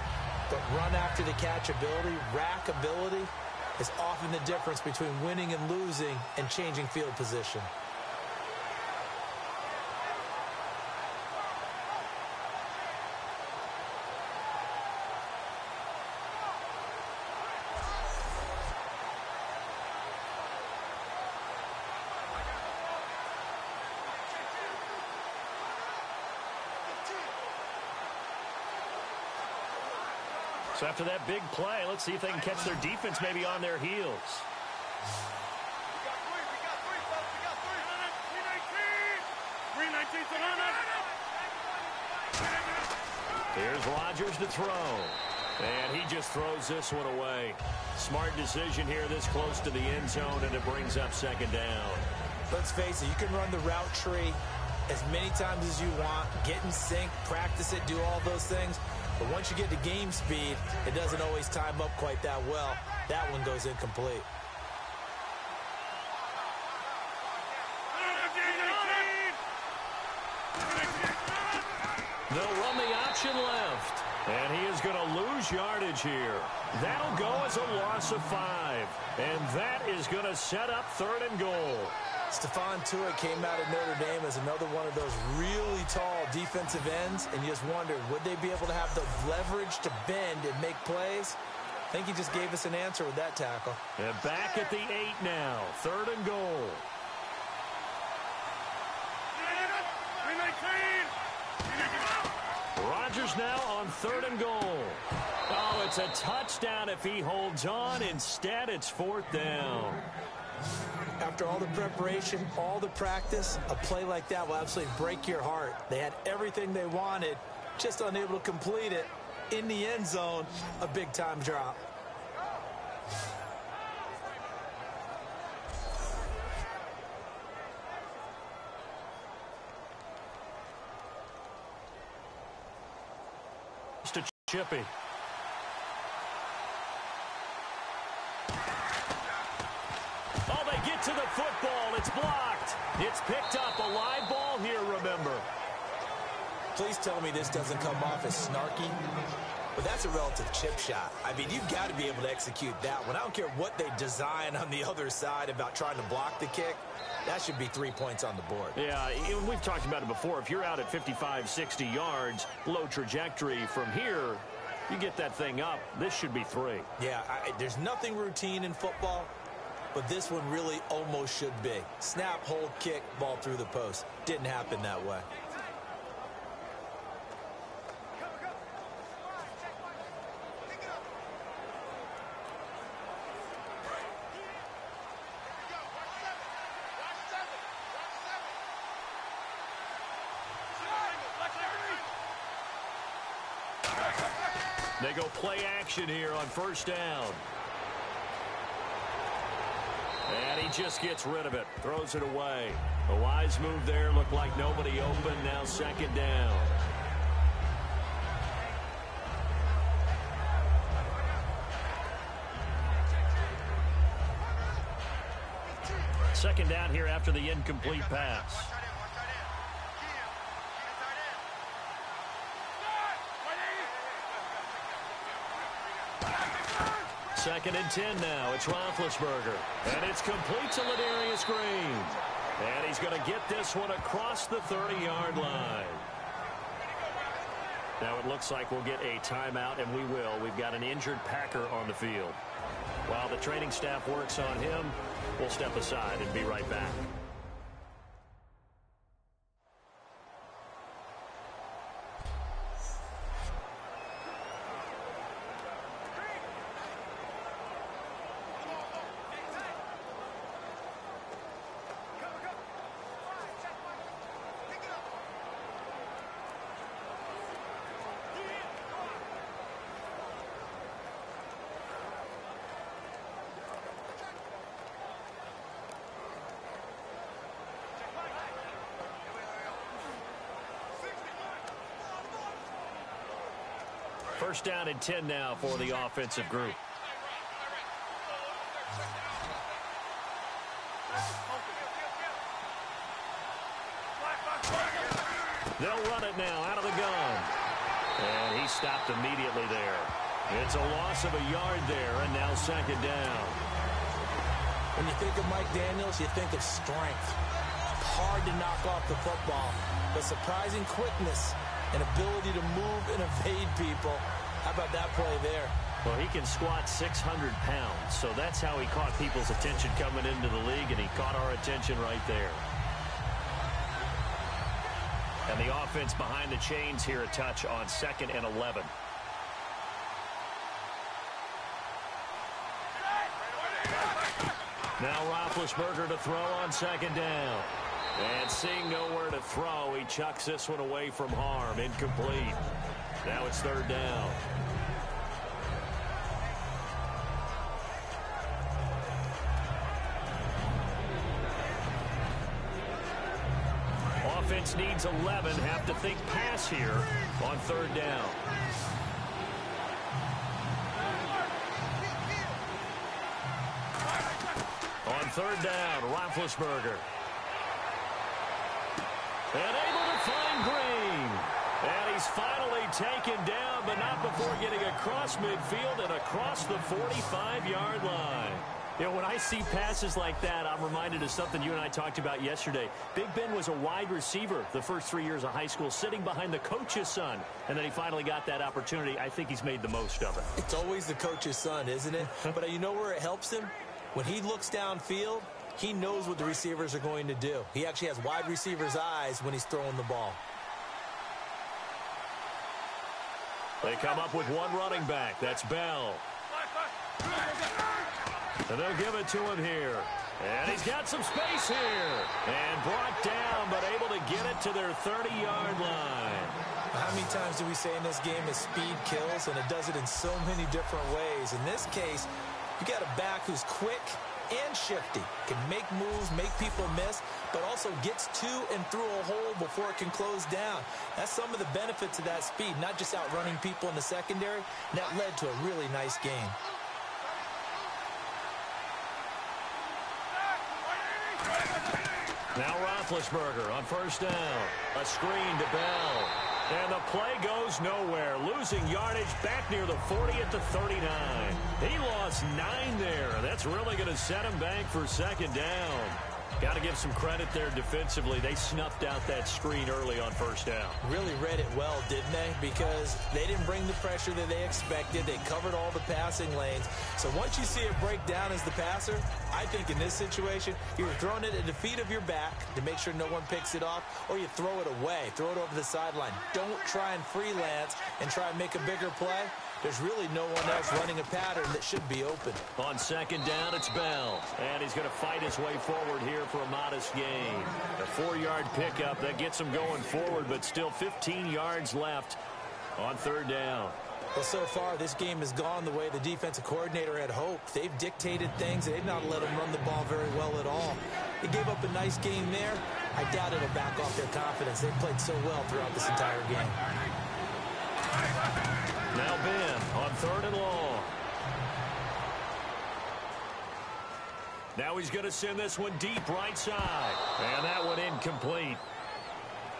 but run after the catch ability, rack ability, is often the difference between winning and losing and changing field position. So after that big play, let's see if they can catch their defense maybe on their heels. Here's Rodgers to throw. And he just throws this one away. Smart decision here this close to the end zone, and it brings up 2nd down. Let's face it, you can run the route tree as many times as you want, get in sync, practice it, do all those things. But once you get to game speed, it doesn't always time up quite that well. That one goes incomplete. They'll run the option left. And he is going to lose yardage here. That'll go as a loss of 5. And that is going to set up 3rd and goal. Stephon Tuitt came out of Notre Dame as another one of those really tall defensive ends, and you just wondered, would they be able to have the leverage to bend and make plays? I think he just gave us an answer with that tackle. And back at the 8 now, 3rd and goal. Rodgers now on 3rd and goal. Oh, it's a touchdown if he holds on. Instead, it's 4th down. After all the preparation, all the practice, a play like that will absolutely break your heart. They had everything they wanted, just unable to complete it. In the end zone, a big-time drop. To Chippy. Oh, they get to the football. It's blocked. It's picked up. A live ball here, remember. Please tell me this doesn't come off as snarky. But that's a relative chip shot. I mean, you've got to be able to execute that one. I don't care what they design on the other side about trying to block the kick. That should be 3 points on the board. Yeah, we've talked about it before. If you're out at 55, 60 yards, low trajectory from here, you get that thing up, this should be 3. Yeah, there's nothing routine in football, but this one really almost should be. Snap, hold, kick, ball through the post. Didn't happen that way. They go play action here on first down. And he just gets rid of it. Throws it away. A wise move there. Looked like nobody open. Now second down. Second down here after the incomplete pass. Second and 10 now. It's Roethlisberger. And it's complete to Ladarius Green. And he's going to get this one across the 30-yard line. Now it looks like we'll get a timeout, and we will. We've got an injured Packer on the field. While the training staff works on him, we'll step aside and be right back. First down and 10 now for the offensive group. They'll run it now out of the gun. And he stopped immediately there. It's a loss of a yard there, and now second down. When you think of Mike Daniels, you think of strength. Hard to knock off the football, but surprising quickness and ability to move and evade people. How about that play there? Well, he can squat 600 pounds, so that's how he caught people's attention coming into the league, and he caught our attention right there. And the offense behind the chains here a touch on 2nd and 11. Now Roethlisberger to throw on second down. And seeing nowhere to throw, he chucks this one away from harm. Incomplete. Now it's third down. Offense needs 11. Have to think pass here on third down. On third down, Roethlisberger. And able to find Green. And he's finally taken down, but not before getting across midfield and across the 45-yard line. You know, when I see passes like that, I'm reminded of something you and I talked about yesterday. Big Ben was a wide receiver the first 3 years of high school, sitting behind the coach's son. And then he finally got that opportunity. I think he's made the most of it. It's always the coach's son, isn't it? But you know where it helps him? When he looks downfield, he knows what the receivers are going to do. He actually has wide receivers' eyes when he's throwing the ball. They come up with one running back. That's Bell. And they'll give it to him here. And he's got some space here. And brought down, but able to get it to their 30-yard line. How many times do we say in this game is speed kills, and it does it in so many different ways. In this case, you got a back who's quick and shifty, can make moves, make people miss, but also gets to and through a hole before it can close down. That's some of the benefits of that speed, not just outrunning people in the secondary. And that led to a really nice game. Now Roethlisberger on first down. A screen to Bell. And the play goes nowhere. Losing yardage back near the 40 at the 39. He lost 9 there. That's really going to set him back for second down. Got to give some credit there defensively. They snuffed out that screen early on first down. Really read it well, didn't they? Because they didn't bring the pressure that they expected. They covered all the passing lanes. So once you see it break down as the passer, I think in this situation, you're throwing it at the feet of your back to make sure no one picks it off, or you throw it away, throw it over the sideline. Don't try and freelance and try and make a bigger play. There's really no one else running a pattern that should be open. On second down, it's Bell. And he's going to fight his way forward here for a modest gain. A 4-yard pickup that gets him going forward, but still 15 yards left on third down. Well, so far, this game has gone the way the defensive coordinator had hoped. They've dictated things. They've not let them run the ball very well at all. They gave up a nice game there. I doubt it'll back off their confidence. They've played so well throughout this entire game. Now Ben on third and long. Now he's going to send this one deep right side. And that one incomplete.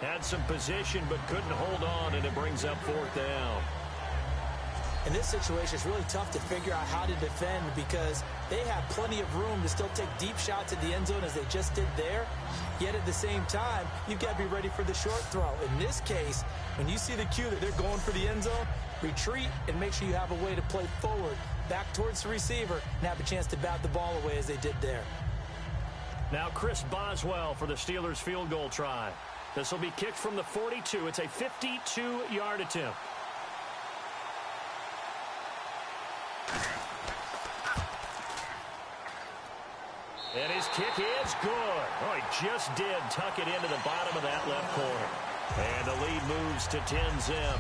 Had some position but couldn't hold on, and it brings up fourth down. In this situation, it's really tough to figure out how to defend because they have plenty of room to still take deep shots at the end zone as they just did there. Yet at the same time, you've got to be ready for the short throw. In this case, when you see the cue that they're going for the end zone, retreat and make sure you have a way to play forward, back towards the receiver, and have a chance to bat the ball away as they did there. Now Chris Boswell for the Steelers field goal try. This will be kicked from the 42. It's a 52-yard attempt. And his kick is good. Oh, he just did tuck it into the bottom of that left corner. And the lead moves to 10-zip.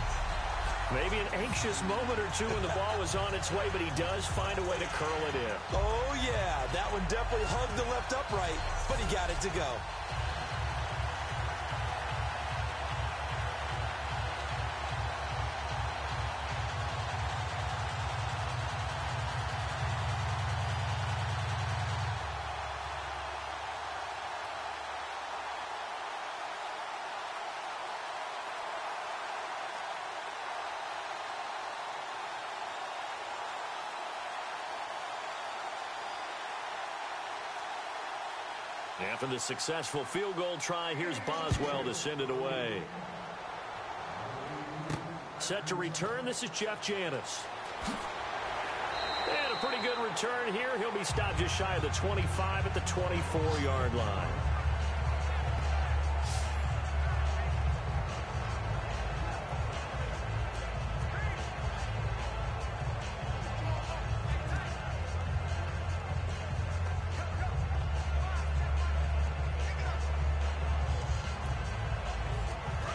Maybe an anxious moment or two when the ball was on its way, but he does find a way to curl it in. Oh, yeah. That one definitely hugged the left upright, but he got it to go. After the successful field goal try, here's Boswell to send it away. Set to return, this is Jeff Janis. And a pretty good return here. He'll be stopped just shy of the 25 at the 24-yard line.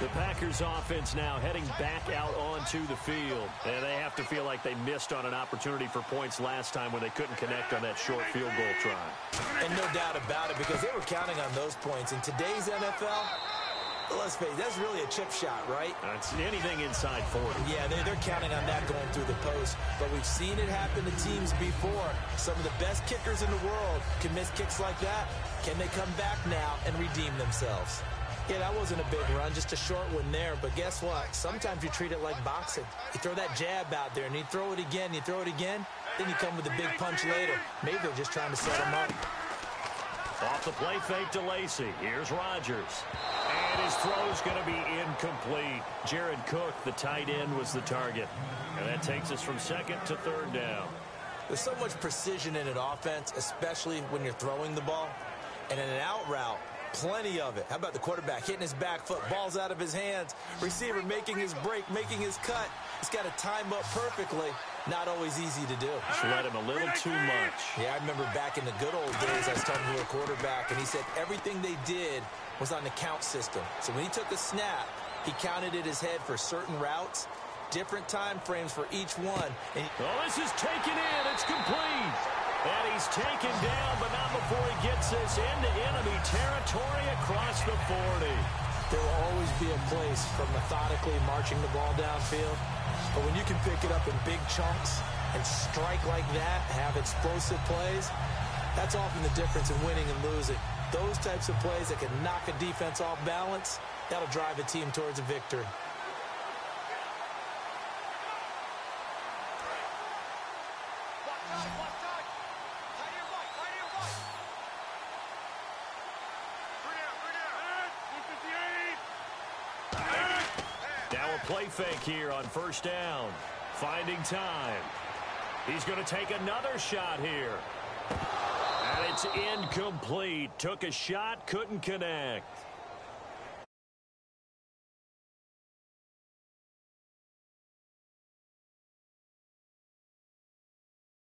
The Packers offense now heading back out onto the field. And they have to feel like they missed on an opportunity for points last time when they couldn't connect on that short field goal try. And no doubt about it, because they were counting on those points. In today's NFL, let's face it, that's really a chip shot, right? It's anything inside 40. Yeah, they're counting on that going through the post. But we've seen it happen to teams before. Some of the best kickers in the world can miss kicks like that. Can they come back now and redeem themselves? Yeah, that wasn't a big run, just a short one there. But guess what? Sometimes you treat it like boxing. You throw that jab out there, and you throw it again, then you come with a big punch later. Maybe they're just trying to set him up. Off the play fake to Lacy. Here's Rodgers. And his throw's going to be incomplete. Jared Cook, the tight end, was the target. And that takes us from second to third down. There's so much precision in an offense, especially when you're throwing the ball. And in an out route, plenty of it. How about the quarterback hitting his back foot, ball's out of his hands, receiver making his break, making his cut. He's got to time up perfectly. Not always easy to do. Just let him a little too much. Yeah, I remember back in the good old days, I was talking to a quarterback, and he said everything they did was on the count system. So when he took a snap, he counted in his head for certain routes, different time frames for each one. And this is taken in. It's complete. And he's taken down, but not before he gets this into enemy territory across the 40. There will always be a place for methodically marching the ball downfield. But when you can pick it up in big chunks and strike like that, have explosive plays, that's often the difference in winning and losing. Those types of plays that can knock a defense off balance, that'll drive a team towards a victory. Now a play fake here on first down. Finding time. He's going to take another shot here. And it's incomplete. Took a shot, couldn't connect.